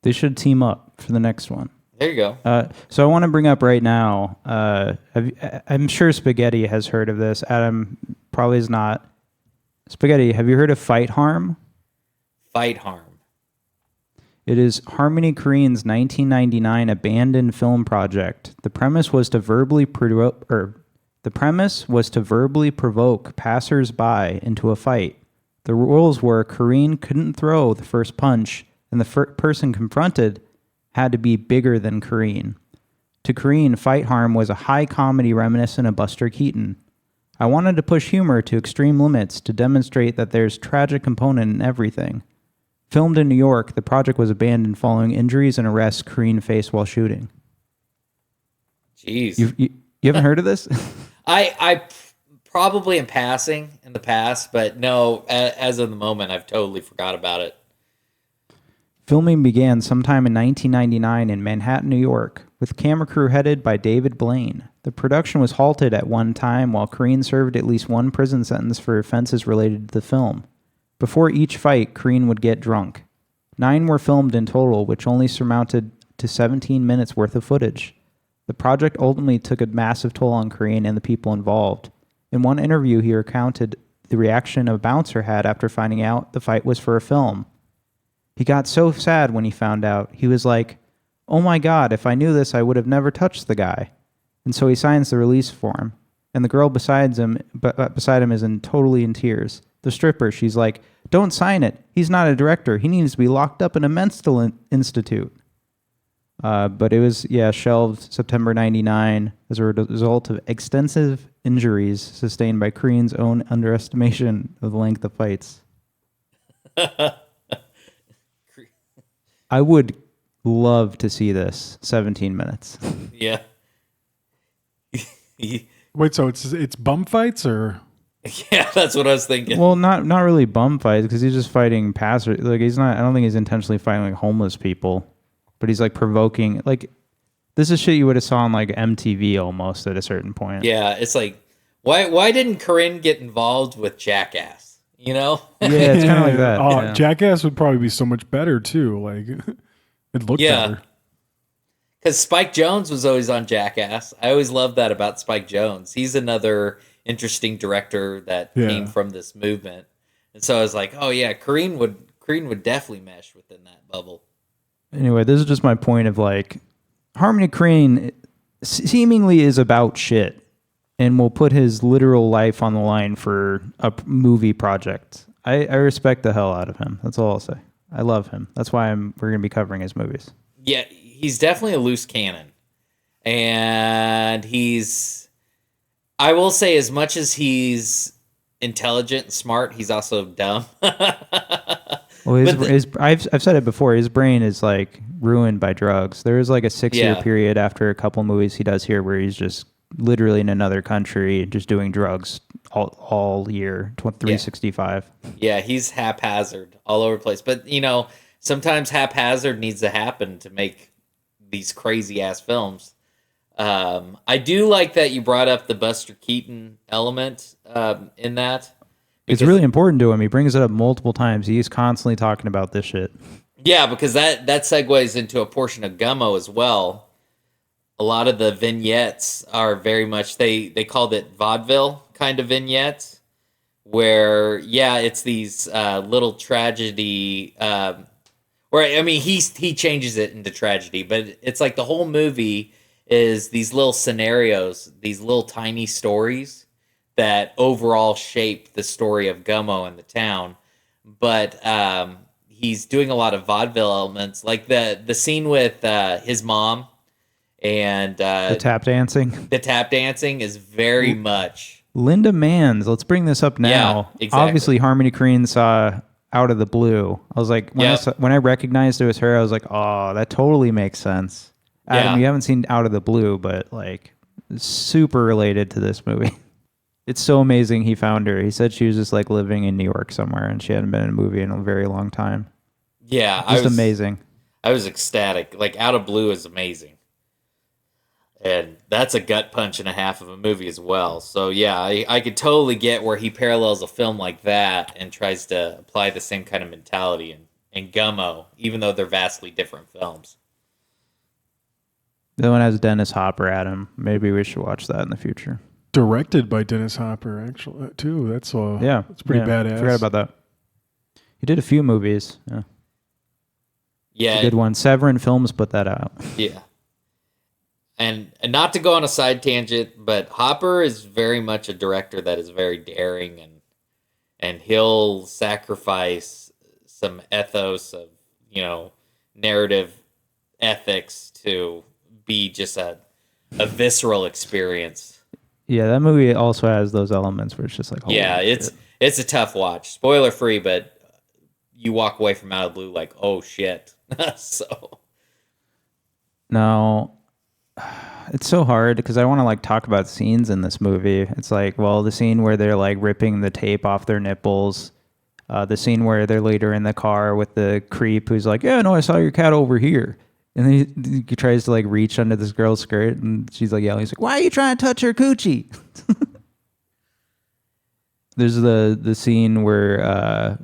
They should team up for the next one. There you go. So I want to bring up right now, I'm sure Spaghetti has heard of this. Adam probably is not. Spaghetti, have you heard of Fight Harm? Fight Harm. It is Harmony Korine's 1999 abandoned film project. The premise was to verbally provoke passers-by into a fight. The rules were Korine couldn't throw the first punch, and the person confronted had to be bigger than Korine. To Korine, Fight Harm was a high comedy reminiscent of Buster Keaton. I wanted to push humor to extreme limits to demonstrate that there's tragic component in everything. Filmed in New York, the project was abandoned following injuries and arrests Korine faced while shooting. Jeez. You haven't heard of this? I probably am passing in the past, but no, as of the moment, I've totally forgot about it. Filming began sometime in 1999 in Manhattan, New York, with camera crew headed by David Blaine. The production was halted at one time while Korine served at least one prison sentence for offenses related to the film. Before each fight, Korine would get drunk. 9 were filmed in total, which only surmounted to 17 minutes worth of footage. The project ultimately took a massive toll on Korine and the people involved. In one interview, he recounted the reaction a bouncer had after finding out the fight was for a film. He got so sad when he found out. He was like, "Oh my God, if I knew this, I would have never touched the guy." And so he signs the release form. And the girl beside him is totally in tears. The stripper, she's like, "Don't sign it. He's not a director. He needs to be locked up in a mental institute." But it was, shelved September 99 as a result of extensive injuries sustained by Korine's own underestimation of the length of fights. I would love to see this 17 minutes. Yeah. Wait, so it's bum fights or? Yeah, that's what I was thinking. Well, not really bum fights because he's just fighting passers. Like he's not. I don't think he's intentionally fighting like homeless people, but he's like provoking. Like this is shit you would have saw on like MTV almost at a certain point. Yeah, it's like why didn't Korine get involved with Jackass? You know? Yeah, it's kind of like that. Yeah. Jackass would probably be so much better too. Like it looked better. Because Spike Jonze was always on Jackass. I always loved that about Spike Jonze. He's another interesting director that came from this movement. And so I was like, oh yeah, Korine would definitely mesh within that bubble. Anyway, this is just my point of like Harmony Korine seemingly is about shit and will put his literal life on the line for a movie project. I respect the hell out of him. That's all I'll say. I love him. That's why we're going to be covering his movies. Yeah, he's definitely a loose cannon. And I will say, as much as he's intelligent and smart, he's also dumb. Well, I've said it before. His brain is like ruined by drugs. There is like a 6-year period after a couple movies he does here where he's just literally in another country just doing drugs all year, 365. Yeah, he's haphazard all over the place. But, sometimes haphazard needs to happen to make these crazy ass films. I do like that you brought up the Buster Keaton element in that. It's really important to him. He brings it up multiple times. He's constantly talking about this shit. Yeah, because that segues into a portion of Gummo as well. A lot of the vignettes are very much, they called it vaudeville kind of vignettes, where, it's these little tragedy, he changes it into tragedy, but it's like the whole movie is these little scenarios, these little tiny stories that overall shape the story of Gummo and the town. But he's doing a lot of vaudeville elements, like the scene with his mom and the tap dancing. The tap dancing is very much Linda Manns. Let's bring this up now. Yeah, exactly. Obviously, Harmony Korine saw Out of the Blue. I was like, when I recognized it was her, I was like, oh, that totally makes sense. Adam, you haven't seen Out of the Blue, but like super related to this movie. It's so amazing he found her. He said she was just like living in New York somewhere and she hadn't been in a movie in a very long time. Yeah. Just amazing. I was ecstatic. Like Out of Blue is amazing. And that's a gut punch and a half of a movie as well. So yeah, I could totally get where he parallels a film like that and tries to apply the same kind of mentality in Gummo, even though they're vastly different films. The one has Dennis Hopper, Adam. Maybe we should watch that in the future. Directed by Dennis Hopper, actually, too. That's it's pretty badass. Forgot about that. He did a few movies. Yeah, a good one. Severin Films put that out. Yeah, and not to go on a side tangent, but Hopper is very much a director that is very daring, and he'll sacrifice some ethos of narrative ethics to be just a visceral experience. Yeah, that movie also has those elements where it's just like, yeah, it's a tough watch. Spoiler free, but you walk away from Out of the Blue like, oh shit. So now it's so hard because I want to like talk about scenes in this movie. It's like, well, the scene where they're like ripping the tape off their nipples, the scene where they're later in the car with the creep who's like, yeah, no, I saw your cat over here. And then he tries to like reach under this girl's skirt and she's like yelling. He's like, why are you trying to touch her coochie? There's the scene where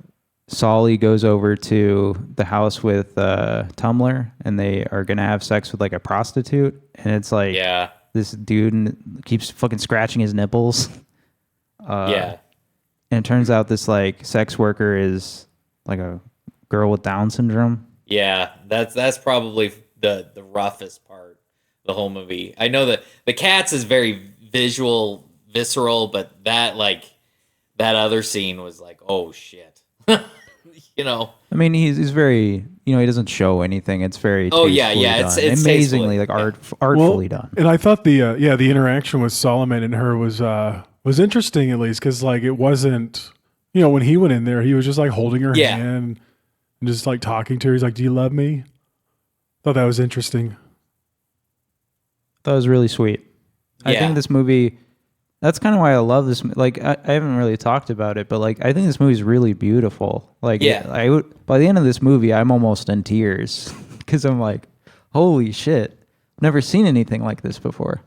Solly goes over to the house with Tumblr and they are going to have sex with like a prostitute. And it's like, this dude keeps fucking scratching his nipples. And it turns out this like sex worker is like a girl with Down syndrome. Yeah, that's probably the roughest part of the whole movie. I know that the Cats is very visual, visceral, but that other scene was like, oh shit. You know, I mean, he's very, he doesn't show anything. It's very tastefully done. It's amazingly like artfully done. And I thought the interaction with Solomon and her was interesting, at least, because like it wasn't, when he went in there, he was just like holding her hand and just like talking to her. He's like, do you love me? Thought that was interesting. That was really sweet. I think this movie, that's kind of why I love this. Like, I haven't really talked about it, but like, I think this movie is really beautiful. Like, by the end of this movie, I'm almost in tears because I'm like, holy shit, never seen anything like this before.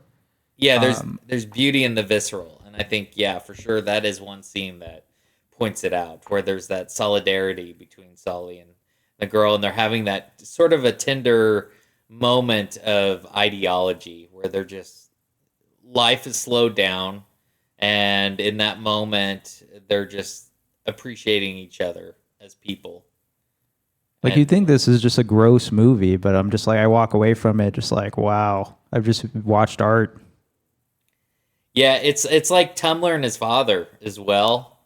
Yeah, there's beauty in the visceral, and I think for sure that is one scene that points it out, where there's that solidarity between Sully and the girl, and they're having that sort of a tender moment of ideology where they're just, life is slowed down, and in that moment they're just appreciating each other as people. Like, you think this is just a gross movie, but I'm just like, I walk away from it just like, wow, I've just watched art. Yeah, it's like Tumblr and his father as well.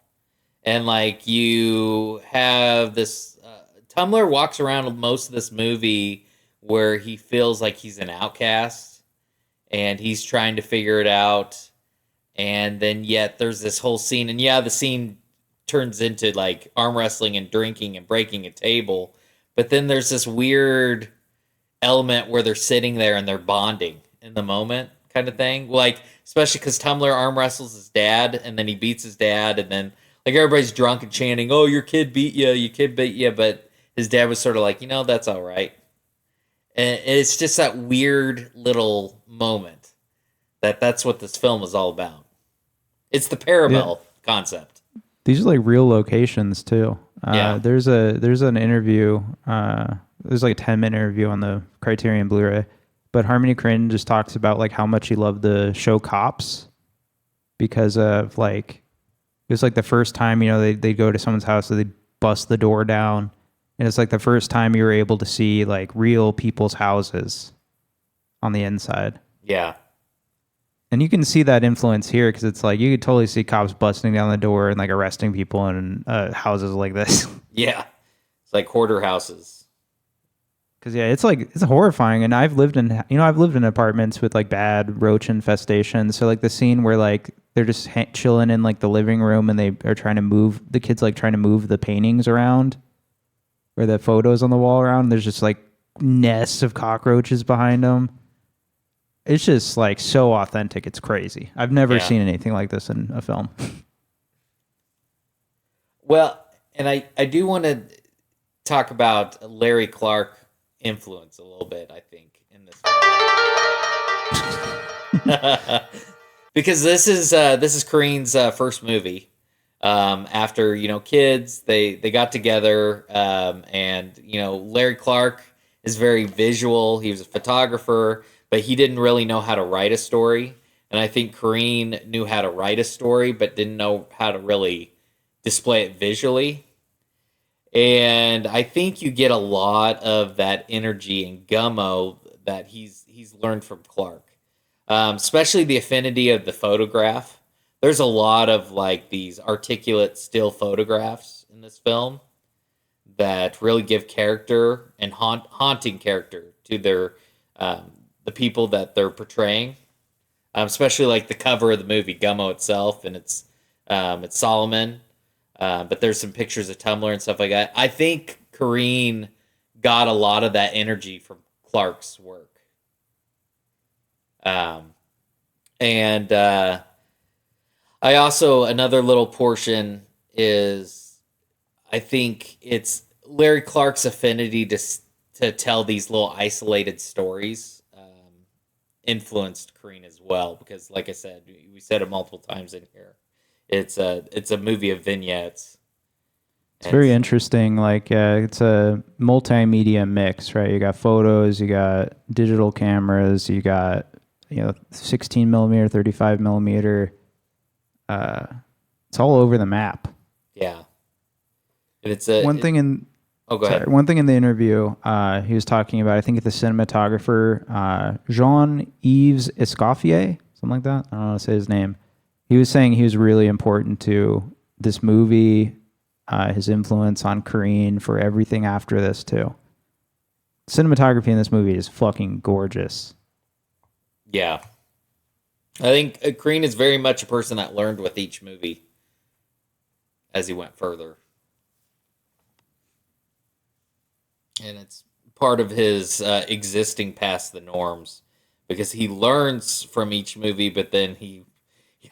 And like, you have this Tumblr walks around most of this movie where he feels like he's an outcast and he's trying to figure it out. And then yet there's this whole scene, and the scene turns into like arm wrestling and drinking and breaking a table. But then there's this weird element where they're sitting there and they're bonding in the moment kind of thing. Like, especially because Tumblr arm wrestles his dad and then he beats his dad, and then like everybody's drunk and chanting, oh, your kid beat you, but his dad was sort of like, that's all right. And it's just that weird little moment that's what this film is all about. It's the parallel concept. These are like real locations too. There's an interview. There's like a 10-minute interview on the Criterion Blu-ray, but Harmony Korine just talks about like how much he loved the show Cops because of like, it was like the first time, they go to someone's house, so they bust the door down. And it's like the first time you were able to see like real people's houses on the inside. Yeah. And you can see that influence here because it's like you could totally see cops busting down the door and like arresting people in houses like this. Yeah. It's like hoarder houses. Because it's horrifying. And I've lived in apartments with like bad roach infestation. So like the scene where like they're just chilling in like the living room and they are trying to move, the kids like trying to move the paintings around where the photos on the wall around. There's just like nests of cockroaches behind them. It's just like so authentic. It's crazy. I've never seen anything like this in a film. Well, and I do want to talk about Larry Clark influence a little bit, I think, in this film. Because this is Korine's first movie. After kids, they got together, and Larry Clark is very visual. He was a photographer, but he didn't really know how to write a story. And I think Korine knew how to write a story, but didn't know how to really display it visually. And I think you get a lot of that energy in Gummo that he's learned from Clark, especially the affinity of the photograph. There's a lot of like these articulate still photographs in this film that really give character and haunting character to their the people that they're portraying, especially like the cover of the movie Gummo itself, and it's Solomon, but there's some pictures of Tumblr and stuff like that. I think Korine got a lot of that energy from Clark's work. And I also, another little portion is, I think it's Larry Clark's affinity to tell these little isolated stories influenced Korine as well, because like I said, we said it multiple times in here. It's a movie of vignettes. It's very interesting. Like it's a multimedia mix, right? You got photos, you got digital cameras, you got 16 millimeter, 35 millimeter. It's all over the map. Yeah. And it's one thing in. Oh, go ahead. One thing in the interview, he was talking about, I think the cinematographer, Jean-Yves Escoffier, something like that. I don't know how to say his name. He was saying he was really important to this movie, his influence on Korine for everything after this too. Cinematography in this movie is fucking gorgeous. Yeah. I think Korine is very much a person that learned with each movie as he went further. And it's part of his existing past the norms, because he learns from each movie, but then he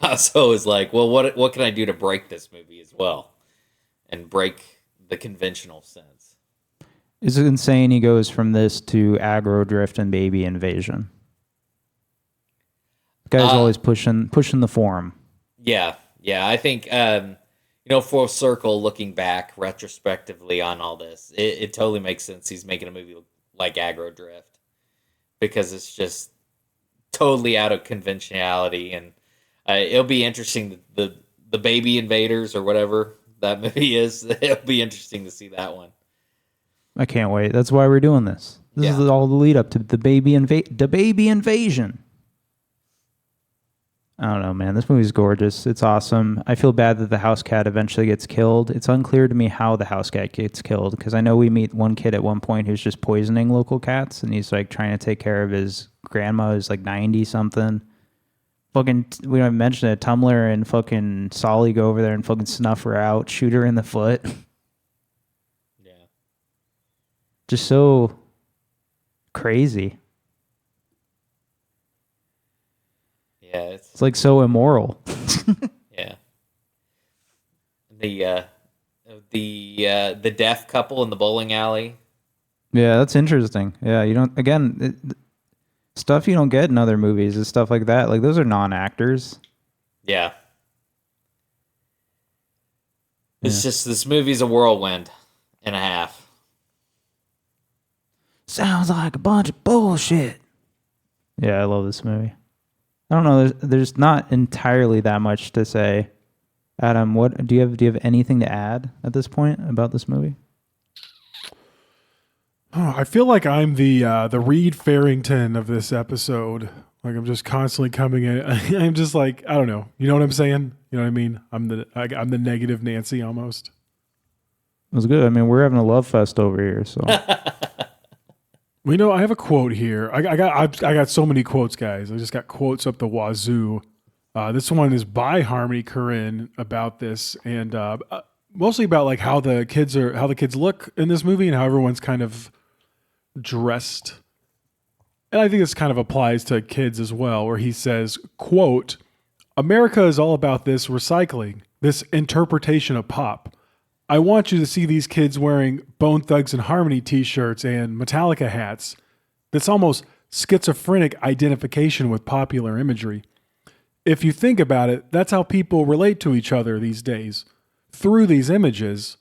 also is like, well, what can I do to break this movie as well and break the conventional sense? It's insane. He goes from this to aggro drift and baby invasion. The guy's always pushing the form. Yeah. I think full circle, looking back retrospectively on all this, it totally makes sense he's making a movie like Aggro Drift, because it's just totally out of conventionality, and it'll be interesting, the baby invaders or whatever that movie is. It'll be interesting to see that one. I can't wait. That's why we're doing this. This is all the lead up to the baby invasion. I don't know, man. This movie's gorgeous. It's awesome. I feel bad that the house cat eventually gets killed. It's unclear to me how the house cat gets killed, because I know we meet one kid at one point who's just poisoning local cats, and he's like trying to take care of his grandma who's like 90 something. Fucking, we don't mention it. Tumblr and fucking Solly go over there and fucking snuff her out, shoot her in the foot. Yeah. Just so crazy. Yeah, it's like so immoral. Yeah. The deaf couple in the bowling alley. Yeah, that's interesting. Yeah, you don't, stuff you don't get in other movies is stuff like that. Like, those are non-actors. Yeah. It's just, this movie's a whirlwind and a half. Sounds like a bunch of bullshit. Yeah, I love this movie. I don't know. There's not entirely that much to say. Adam, what do you have anything to add at this point about this movie? Oh, I feel like I'm the Reed Farrington of this episode. Like, I'm just constantly coming in. I'm just like, I don't know. You know what I'm saying? You know what I mean? I'm the negative Nancy almost. It was good. I mean, we're having a love fest over here. So, well, I have a quote here. I got so many quotes, guys. I just got quotes up the wazoo. This one is by Harmony Korine about this, and mostly about like how the kids look in this movie and how everyone's kind of dressed. And I think this kind of applies to kids as well, where he says, quote, "America is all about this recycling, this interpretation of pop. I want you to see these kids wearing Bone Thugs and Harmony t-shirts and Metallica hats. That's almost schizophrenic identification with popular imagery. If you think about it, that's how people relate to each other these days, through these images."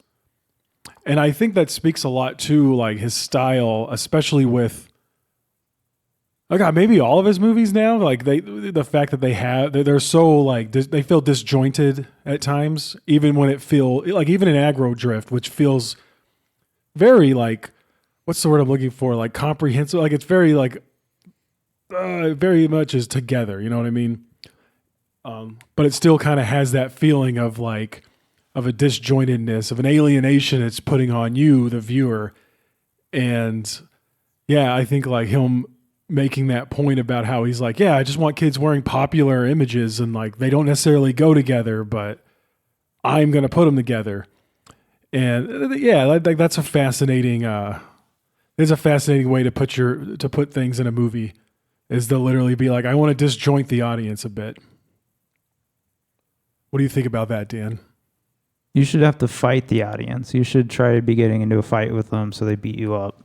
And I think that speaks a lot to like his style, especially with, oh God, maybe all of his movies now. Like the fact that they're so like they feel disjointed at times, even when it feel like even in Aggro Drift, which feels very like, what's the word I'm looking for? Like comprehensive. Like it's very like very much is together. You know what I mean? But it still kind of has that feeling of like, of a disjointedness, of an alienation it's putting on you, the viewer. And Yeah, I think like him making that point about how he's like, yeah, I just want kids wearing popular images and like they don't necessarily go together, but I'm going to put them together. And yeah, like that's a fascinating there's a fascinating way to put things in a movie, is to literally be like, I want to disjoint the audience a bit. What do you think about that, Dan? You should have to fight the audience. You should try to be getting into a fight with them so they beat you up.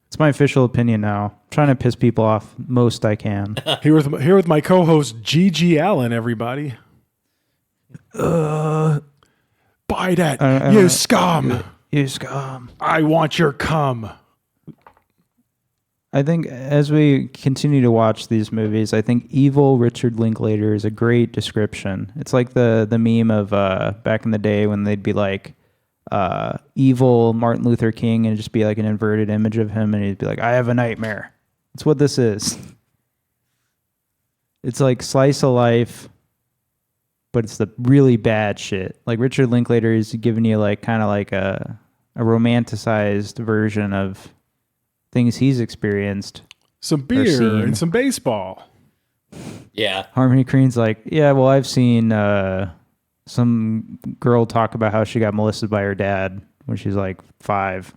It's my official opinion now. I'm trying to piss people off most I can. Here with my co-host G.G. Allen, everybody. Bite it, you scum. You scum. I want your cum. I think as we continue to watch these movies, I think evil Richard Linklater is a great description. It's like the meme of back in the day when they'd be like evil Martin Luther King and it'd just be like an inverted image of him and he'd be like, I have a nightmare. It's what this is. It's like slice of life, but it's the really bad shit. Like Richard Linklater is giving you like kind of like a romanticized version of things he's experienced. Some beer and some baseball. Yeah. Harmony Korine's like, yeah, well, I've seen some girl talk about how she got molested by her dad when she's like 5.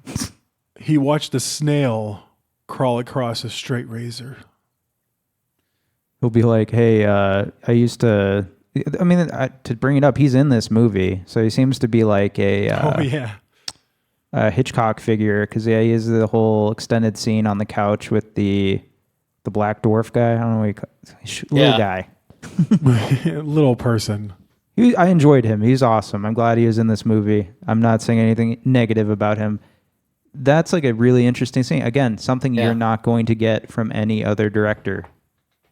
He watched a snail crawl across a straight razor. He'll be like, hey, I used to... I mean, to bring it up, he's in this movie, so he seems to be like a Hitchcock figure, because he has the whole extended scene on the couch with the black dwarf guy. I don't know what little guy, little person. I enjoyed him. He's awesome. I'm glad he was in this movie. I'm not saying anything negative about him. That's like a really interesting scene. Again, something you're not going to get from any other director.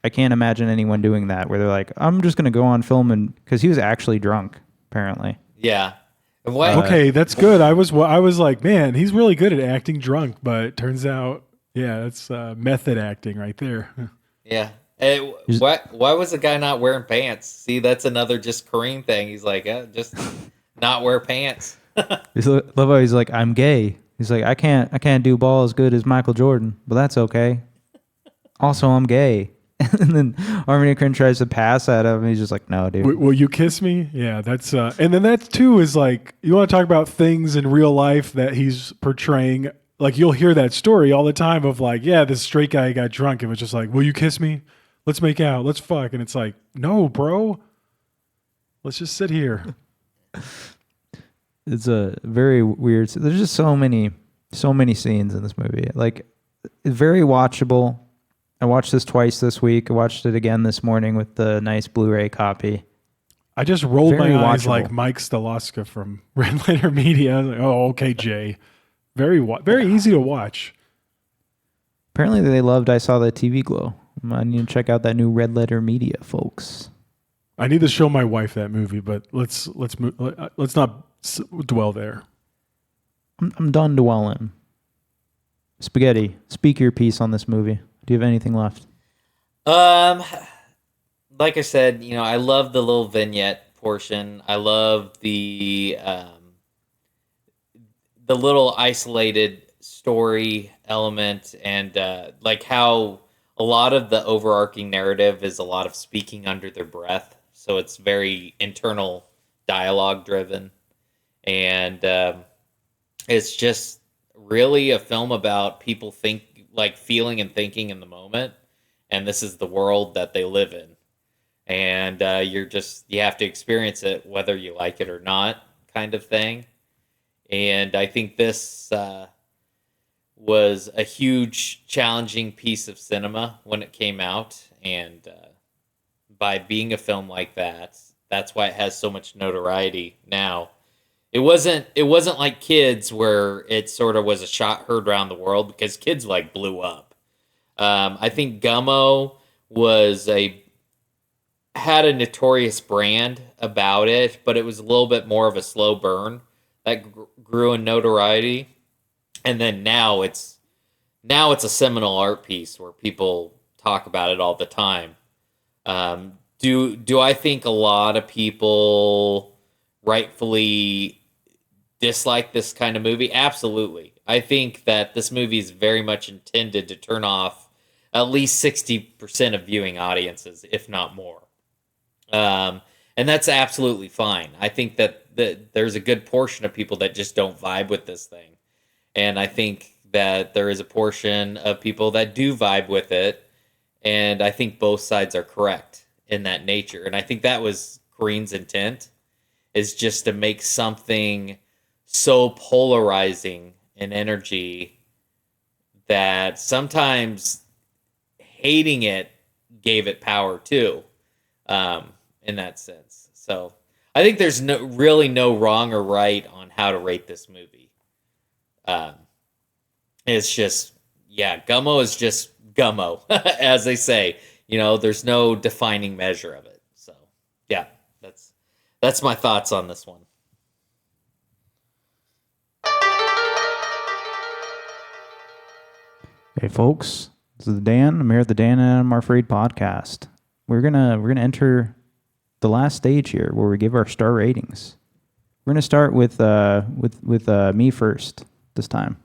I can't imagine anyone doing that where they're like, I'm just going to go on film, and because he was actually drunk, apparently. Yeah. Okay, that's good. I was like, man, he's really good at acting drunk, but it turns out, that's method acting right there. Yeah. Hey, why was the guy not wearing pants? See, that's another just Korine thing. He's like, just not wear pants. Love how he's like, I'm gay. He's like, I can't do ball as good as Michael Jordan, but that's okay. Also, I'm gay. And then Harmony Korine tries to pass at him, and he's just like, no, dude. Will you kiss me? Yeah, that's... and then that, too, is like, you want to talk about things in real life that he's portraying. Like, you'll hear that story all the time of like, yeah, this straight guy got drunk and was just like, will you kiss me? Let's make out. Let's fuck. And it's like, no, bro. Let's just sit here. It's a very weird... There's just so many scenes in this movie. Like, very watchable. I watched this twice this week. I watched it again this morning with the nice Blu-ray copy. I just rolled my eyes like Mike Staloska from Red Letter Media. I was like, oh, okay, Jay. Very easy to watch. Apparently they loved I Saw That TV Glow. I need to check out that new Red Letter Media, folks. I need to show my wife that movie, but let's not dwell there. I'm done dwelling. Spaghetti, speak your piece on this movie. Do you have anything left? Like I said, I love the little vignette portion. I love the little isolated story element, and like how a lot of the overarching narrative is a lot of speaking under their breath. So it's very internal dialogue driven, and it's just really a film about people feeling and thinking in the moment, and this is the world that they live in, and you have to experience it whether you like it or not, kind of thing. And I think this was a huge challenging piece of cinema when it came out, and by being a film like that, that's why it has so much notoriety now. It wasn't like Kids, where it sort of was a shot heard around the world, because Kids blew up. I think Gummo had a notorious brand about it, but it was a little bit more of a slow burn that grew in notoriety. And then now it's a seminal art piece where people talk about it all the time. Do I think a lot of people rightfully dislike this kind of movie? Absolutely. I think that this movie is very much intended to turn off at least 60% of viewing audiences, if not more. And that's absolutely fine. I think that there's a good portion of people that just don't vibe with this thing. And I think that there is a portion of people that do vibe with it. And I think both sides are correct in that nature. And I think that was Korine's intent, is just to make something so polarizing in energy that sometimes hating it gave it power too, in that sense. So I think there's really no wrong or right on how to rate this movie. It's just, Gummo is just Gummo, as they say. There's no defining measure of it. So yeah, that's my thoughts on this one. Hey folks, this is Dan. I'm here at the Dan&Adamareafraid podcast. We're gonna enter the last stage here where we give our star ratings. We're gonna start with me first this time.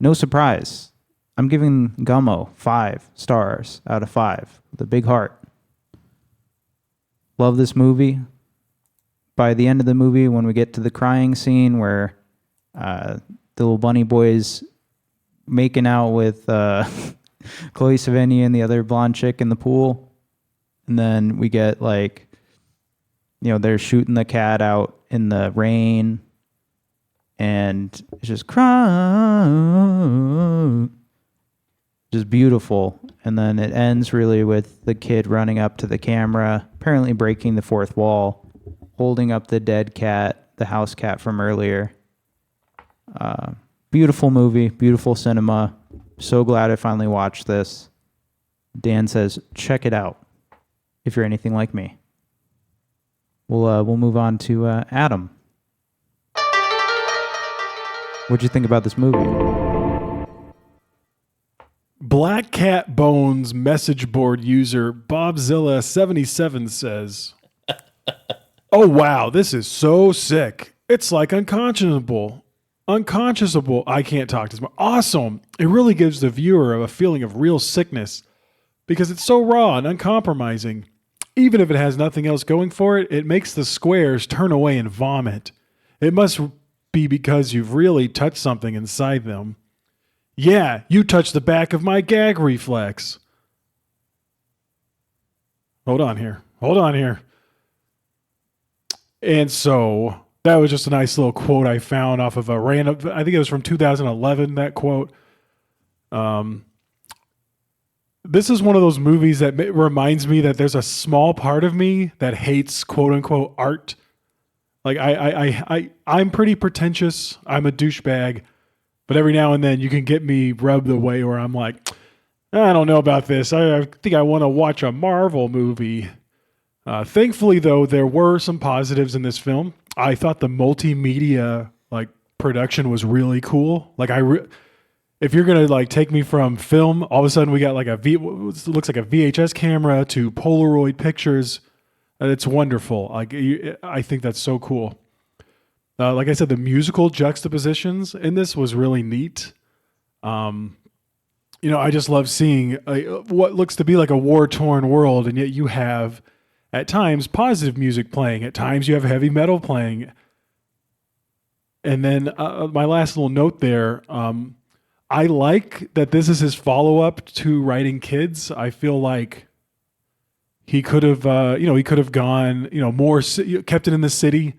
No surprise, I'm giving Gummo 5 stars out of 5 with a big heart. Love this movie. By the end of the movie, when we get to the crying scene where the little bunny boys making out with Chloe Sevigny and the other blonde chick in the pool, and then we get they're shooting the cat out in the rain, and it's just crying, just beautiful. And then it ends really with the kid running up to the camera, apparently breaking the fourth wall, holding up the dead cat, the house cat from earlier. Beautiful movie, beautiful cinema. So glad I finally watched this. Dan says, check it out if you're anything like me. We'll move on to Adam. What'd you think about this movie? Black Cat Bones message board user Bobzilla77 says, "Oh wow, this is so sick. It's like unconscionable. I can't talk this much. Awesome. It really gives the viewer a feeling of real sickness because it's so raw and uncompromising. Even if it has nothing else going for it, it makes the squares turn away and vomit. It must be because you've really touched something inside them. Yeah, you touched the back of my gag reflex." Hold on here. And so that was just a nice little quote I found off of a random, I think it was from 2011, that quote. This is one of those movies that reminds me that there's a small part of me that hates quote unquote art. Like I'm pretty pretentious. I'm a douchebag, but every now and then you can get me rubbed the way where I'm like, I don't know about this. I think I want to watch a Marvel movie. Thankfully, though, there were some positives in this film. I thought the multimedia production was really cool. If you're gonna take me from film, all of a sudden we got looks like a VHS camera to Polaroid pictures. It's wonderful. I think that's so cool. Like I said, the musical juxtapositions in this was really neat. I just love seeing what looks to be like a war-torn world, and yet you have at times positive music playing. At times you have heavy metal playing. And then my last little note there, I like that this is his follow-up to Writing Kids. I feel like he could have, gone, more, kept it in the city,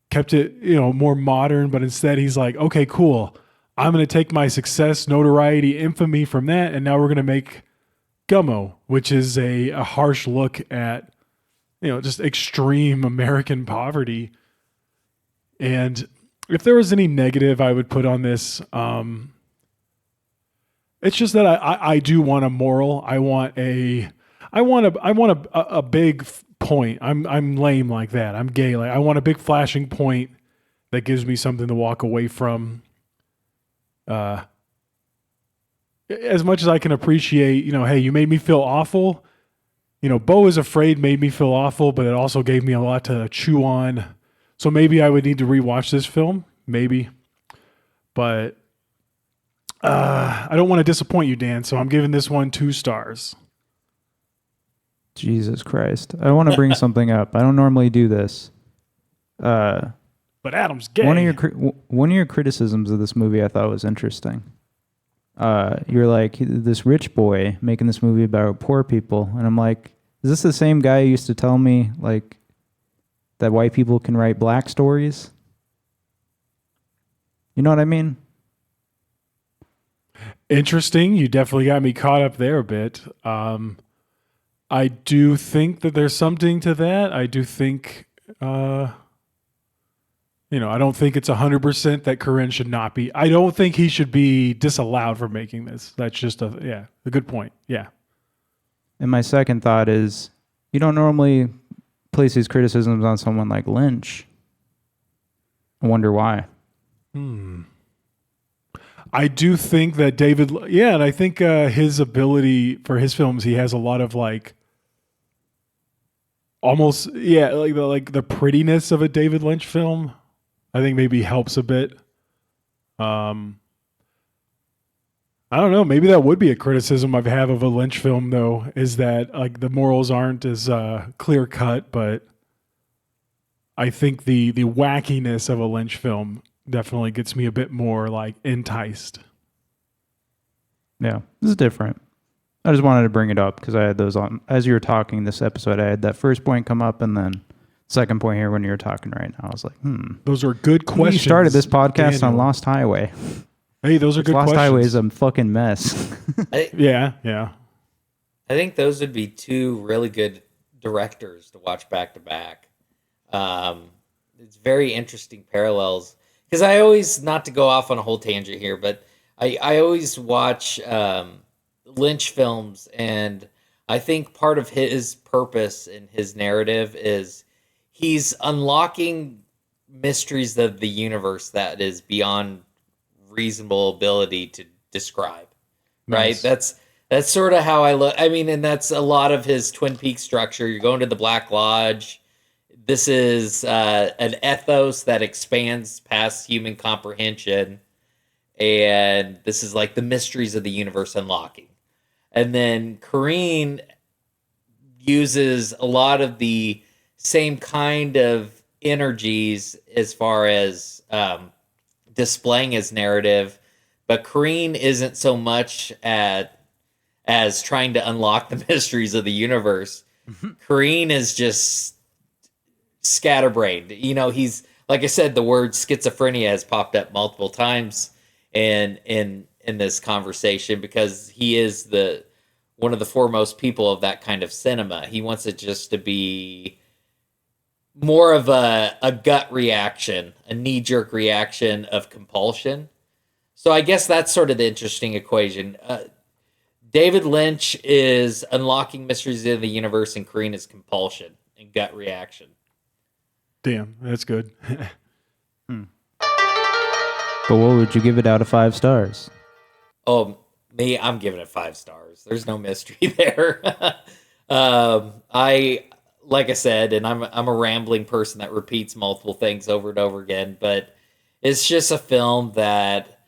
kept it, more modern, but instead he's like, okay, cool. I'm going to take my success, notoriety, infamy from that, and now we're going to make Gummo, which is a harsh look at, just extreme American poverty. And if there was any negative I would put on this, it's just that I do want a moral. I want a big point. I'm lame like that. I'm gay. I want a big flashing point that gives me something to walk away from. As much as I can appreciate, hey, you made me feel awful. Beau is Afraid made me feel awful, but it also gave me a lot to chew on. So maybe I would need to rewatch this film. Maybe. but I don't want to disappoint you, Dan, so I'm giving this one 2 stars. Jesus Christ. I want to bring something up. I don't normally do this. But Adam's gay. One of your criticisms of this movie I thought was interesting. You're like, this rich boy making this movie about poor people. And I'm like, is this the same guy who used to tell me like that white people can write black stories? You know what I mean? Interesting. You definitely got me caught up there a bit. I do think that there's something to that. I do think, I don't think it's 100% that Korine should not be. I don't think he should be disallowed for making this. That's just a good point. Yeah. And my second thought is, you don't normally place these criticisms on someone like Lynch. I wonder why. I do think that David, and I think his ability for his films, he has a lot of like, almost, like the prettiness of a David Lynch film. I think maybe helps a bit. I don't know. Maybe that would be a criticism I have of a Lynch film, though, is that like the morals aren't as clear cut. But I think the wackiness of a Lynch film definitely gets me a bit more like enticed. Yeah, this is different. I just wanted to bring it up because I had those on as you were talking this episode. I had that first point come up, and then second point here when you were talking right now. I was like, Those are good questions. You started this podcast Daniel. on Lost Highway. Hey, those are good Lost questions. Highway is a fucking mess. Yeah. I think those would be 2 really good directors to watch back to back. It's very interesting parallels. Because I always, not to go off on a whole tangent here, but I always watch Lynch films, and I think part of his purpose in his narrative is he's unlocking mysteries of the universe that is beyond reasonable ability to describe. Nice. Right? That's sort of how I look. I mean, and that's a lot of his Twin Peaks structure. You're going to the Black Lodge. This is an ethos that expands past human comprehension. And this is like the mysteries of the universe unlocking. And then Korine uses a lot of the same kind of energies as far as displaying his narrative. But Korine isn't so much as trying to unlock the mysteries of the universe. Korine is just scatterbrained. He's, like I said, the word schizophrenia has popped up multiple times in this conversation because he is one of the foremost people of that kind of cinema. He wants it just to be more of a gut reaction, a knee-jerk reaction of compulsion. So I guess that's sort of the interesting equation. David Lynch is unlocking mysteries of the universe, and Korine is compulsion and gut reaction. Damn, that's good. But what would you give it out of 5 stars? Oh, me, I'm giving it 5 stars. There's no mystery there. Like I said, and I'm a rambling person that repeats multiple things over and over again, but it's just a film that,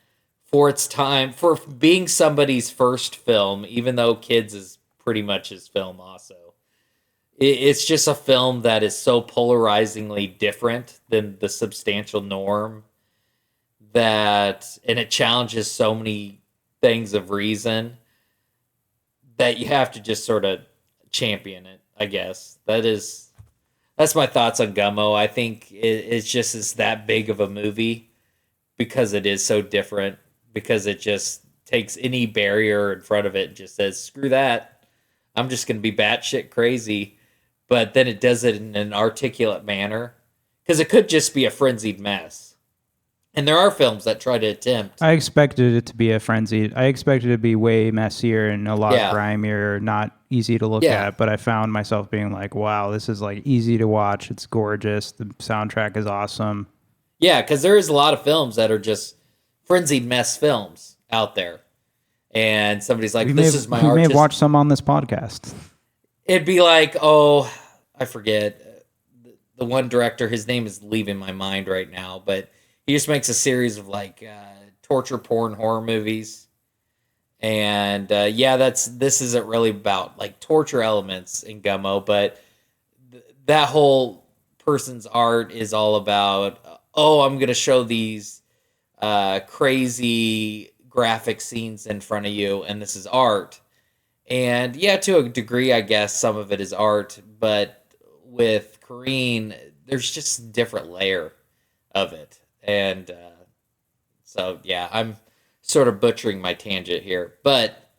for its time, for being somebody's first film, even though Kids is pretty much his film also, it's just a film that is so polarizingly different than the substantial norm and it challenges so many things of reason that you have to just sort of champion it, I guess. That's my thoughts on Gummo. I think it's just that big of a movie because it is so different, because it just takes any barrier in front of it and just says, screw that. I'm just going to be batshit crazy. But then it does it in an articulate manner, because it could just be a frenzied mess. And there are films that try to attempt. I expected it to be a frenzy. I expected it to be way messier and a lot grimier, not easy to look at. But I found myself being like, wow, this is like easy to watch. It's gorgeous. The soundtrack is awesome. Yeah, because there is a lot of films that are just frenzied mess films out there. And somebody's like, this is my artist. We may have watched some on this podcast. It'd be like, oh, I forget. The one director, his name is leaving my mind right now, but he just makes a series of like torture porn horror movies. And this isn't really about like torture elements in Gummo, but that whole person's art is all about, I'm going to show these crazy graphic scenes in front of you, and this is art. And yeah, to a degree, I guess some of it is art, but with Korine, there's just a different layer of it. And so, yeah, I'm sort of butchering my tangent here, but,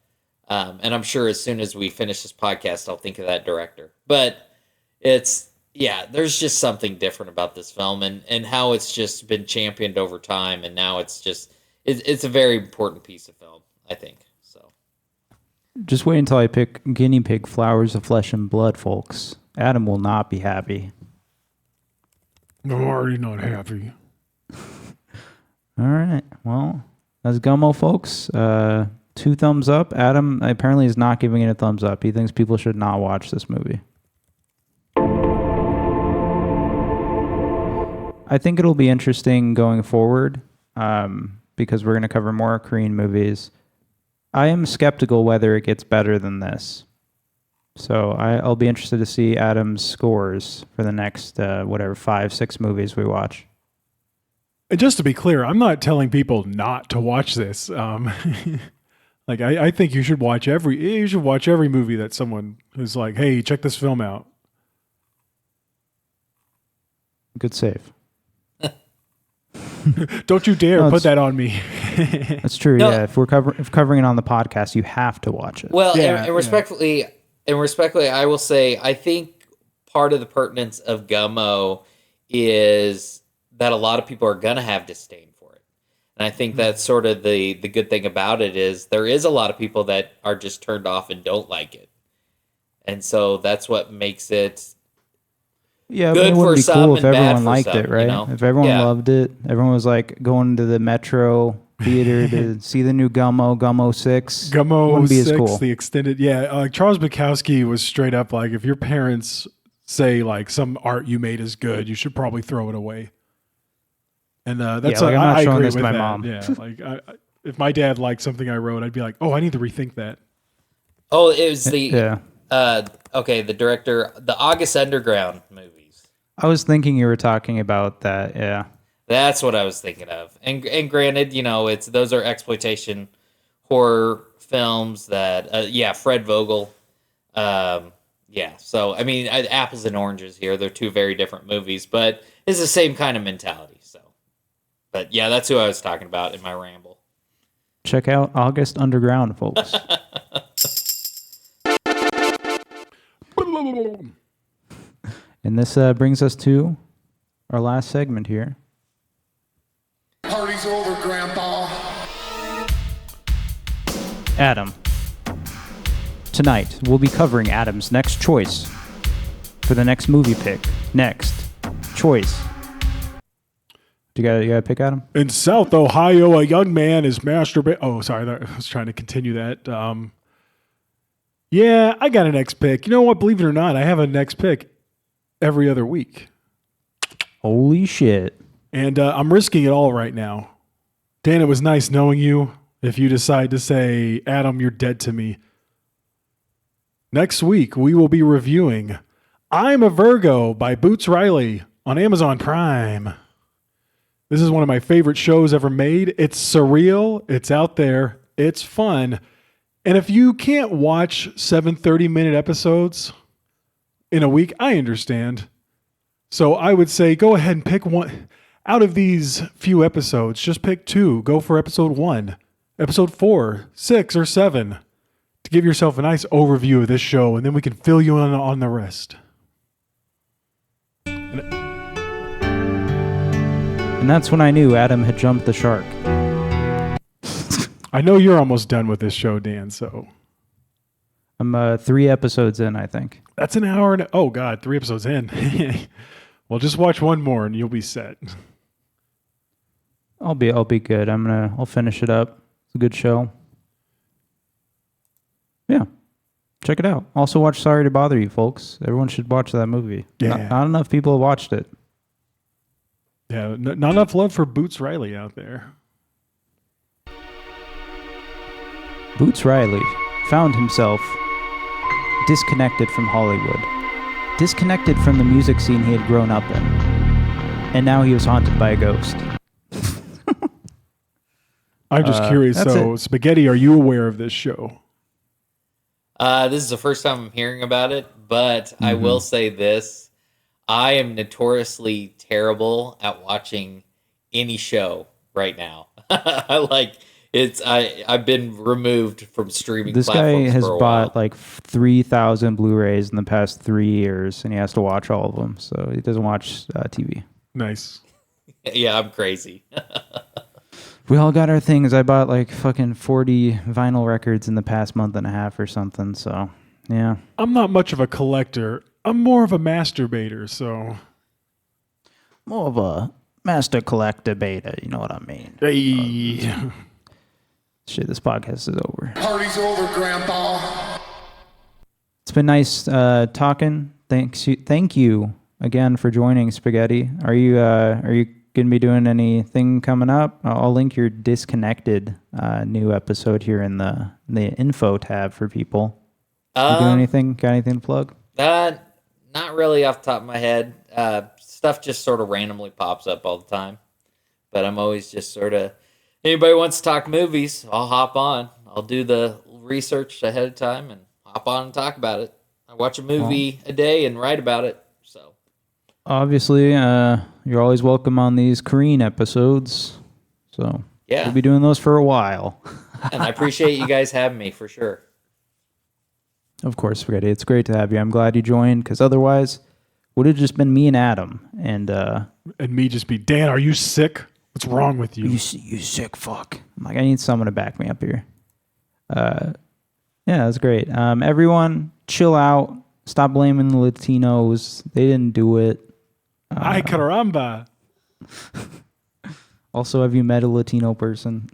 and I'm sure as soon as we finish this podcast, I'll think of that director. But there's just something different about this film and how it's just been championed over time. And now it's a very important piece of film, I think. So just wait until I pick Guinea Pig Flowers of Flesh and Blood, folks. Adam will not be happy. I'm already not happy. All right. Well, that's Gummo, folks. 2 thumbs up. Adam apparently is not giving it a thumbs up. He thinks people should not watch this movie. I think it'll be interesting going forward because we're going to cover more Korine movies. I am skeptical whether it gets better than this. So I'll be interested to see Adam's scores for the next, 5-6 movies we watch. And just to be clear, I'm not telling people not to watch this. Like I think you should watch every movie that someone is like, hey, check this film out. Good save. Don't you dare put that on me. That's true. No. Yeah, if we're covering it on the podcast, you have to watch it. Well, and respectfully, I will say I think part of the pertinence of Gummo is that a lot of people are gonna have disdain for it, and I think that's sort of the good thing about it is there is a lot of people that are just turned off and don't like it, and so that's what makes it. Yeah, good it wouldn't be cool if everyone liked some, it, right? You know? If everyone loved it, everyone was like going to the Metro theater to see the new Gummo 6. Gummo 6, cool. the extended. Yeah, like Charles Bukowski was straight up like, if your parents say like some art you made is good, you should probably throw it away. And that's I'm not I showing agree this to with my that. mom. Yeah, like if my dad liked something I wrote, I'd be like, oh, I need to rethink that. Oh, it was the the director, the August Underground movies. I was thinking you were talking about that. Yeah, that's what I was thinking of. And granted, those are exploitation horror films that Fred Vogel. So I mean, apples and oranges here. They're 2 very different movies, but it's the same kind of mentality. So, but yeah, that's who I was talking about in my ramble. Check out August Underground, folks. And this brings us to our last segment here. Party's over, Grandpa. Adam. Tonight, we'll be covering Adam's next choice for the next movie pick. Next choice. You gotta pick, Adam? In South Ohio, a young man is masturbating. Oh, sorry, I was trying to continue that. Yeah, I got a next pick. You know what? Believe it or not, I have a next pick every other week. Holy shit. And I'm risking it all right now. Dan, it was nice knowing you. If you decide to say, Adam, you're dead to me. Next week, we will be reviewing I'm a Virgo by Boots Riley on Amazon Prime. This is one of my favorite shows ever made. It's surreal. It's out there. It's fun. And if you can't watch 7 30-minute episodes in a week, I understand. So I would say go ahead and pick one. Out of these few episodes, just pick 2. Go for episode 1, episode 4, 6, or 7 to give yourself a nice overview of this show, and then we can fill you in on the rest. And that's when I knew Adam had jumped the shark. I know you're almost done with this show, Dan, so... I'm 3 episodes in, I think. That's an hour and... Oh, God, 3 episodes in. Well, just watch one more and you'll be set. I'll be good. I'll finish it up. It's a good show. Yeah. Check it out. Also watch Sorry to Bother You, folks. Everyone should watch that movie. Yeah. Not enough people have watched it. Yeah, not enough love for Boots Riley out there. Boots Riley found himself disconnected from Hollywood, disconnected from the music scene he had grown up in, and now he was haunted by a ghost. I'm just curious. So, Spaghetti, are you aware of this show? This is the first time I'm hearing about it, but I will say this. I am notoriously terrible at watching any show right now. I've been removed from streaming This platforms. guy has for a bought while. like 3,000 Blu-rays in the past 3 years, and he has to watch all of them. So he doesn't watch TV. Nice. Yeah, I'm crazy. We all got our things. I bought like fucking 40 vinyl records in the past month and a half or something. So, yeah. I'm not much of a collector. I'm more of a masturbator, so. More of a master collector beta, you know what I mean? Hey. Shit, this podcast is over. Party's over, Grandpa. It's been nice talking. Thank you again for joining, Spaghetti. Are you going to be doing anything coming up? I'll link your Disconnected new episode here in the info tab for people. You doing anything? Got anything to plug? Not really off the top of my head. Stuff just sort of randomly pops up all the time. But I'm always just sort of, anybody wants to talk movies, I'll hop on. I'll do the research ahead of time and hop on and talk about it. I watch a movie a day and write about it. So obviously, you're always welcome on these Korine episodes. So yeah, we'll be doing those for a while. And I appreciate you guys having me for sure. Of course, Spaghetti. It's great to have you. I'm glad you joined, because otherwise would have just been me and Adam. And me just be, Dan, are you sick? What's wrong with you? You sick fuck. I'm like, I need someone to back me up here. Yeah, that's great. Everyone, chill out. Stop blaming the Latinos. They didn't do it. Ay, caramba. Also, have you met a Latino person?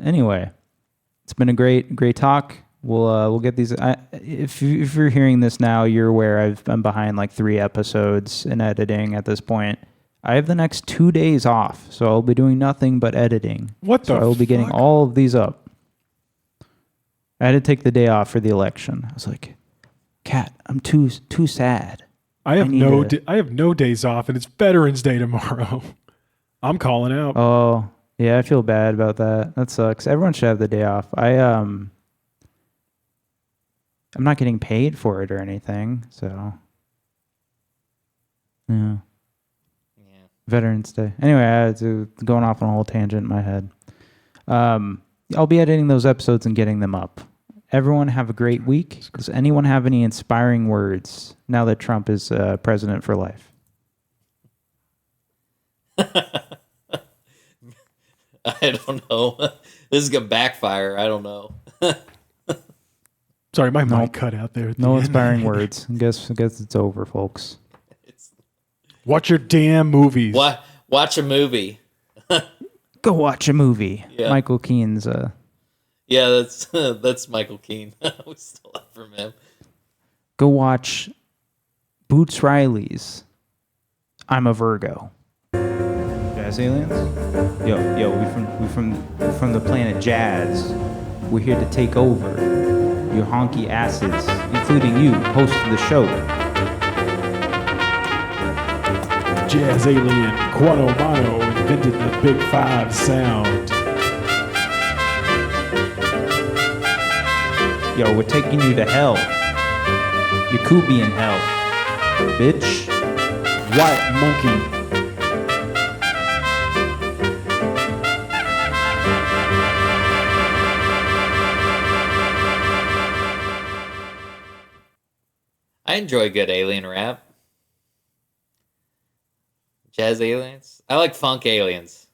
Anyway, it's been a great talk. We'll get these. If you're hearing this now, you're aware I'm behind like 3 episodes in editing at this point. I have the next 2 days off, so I'll be doing nothing but editing. So I will be getting all of these up. I had to take the day off for the election. I was like, Kat, I'm too sad. I have no days off, and it's Veterans Day tomorrow. I'm calling out. Oh, yeah, I feel bad about that. That sucks. Everyone should have the day off. I'm not getting paid for it or anything, so yeah. Veterans Day. Anyway, I had to going off on a whole tangent in my head. I'll be editing those episodes and getting them up. Everyone have a great week. Does anyone have any inspiring words now that Trump is president for life? I don't know. This is going to backfire. I don't know. Sorry, my mic cut out there. No inspiring words. I guess it's over, folks. Watch your damn movies. Watch a movie. Go watch a movie. Yeah. Michael Keane's. Yeah, that's Michael Keane. We stole that from him. Go watch Boots Riley's I'm a Virgo. Jazz aliens? Yo, we from the planet Jazz. We're here to take over your honky asses, including you, host of the show. Jazz alien Quano Mano invented the Big 5 sound. Yo, we're taking you to hell. You could be in hell, bitch. White monkey. I enjoy good alien rap. Jazz aliens. I like funk aliens.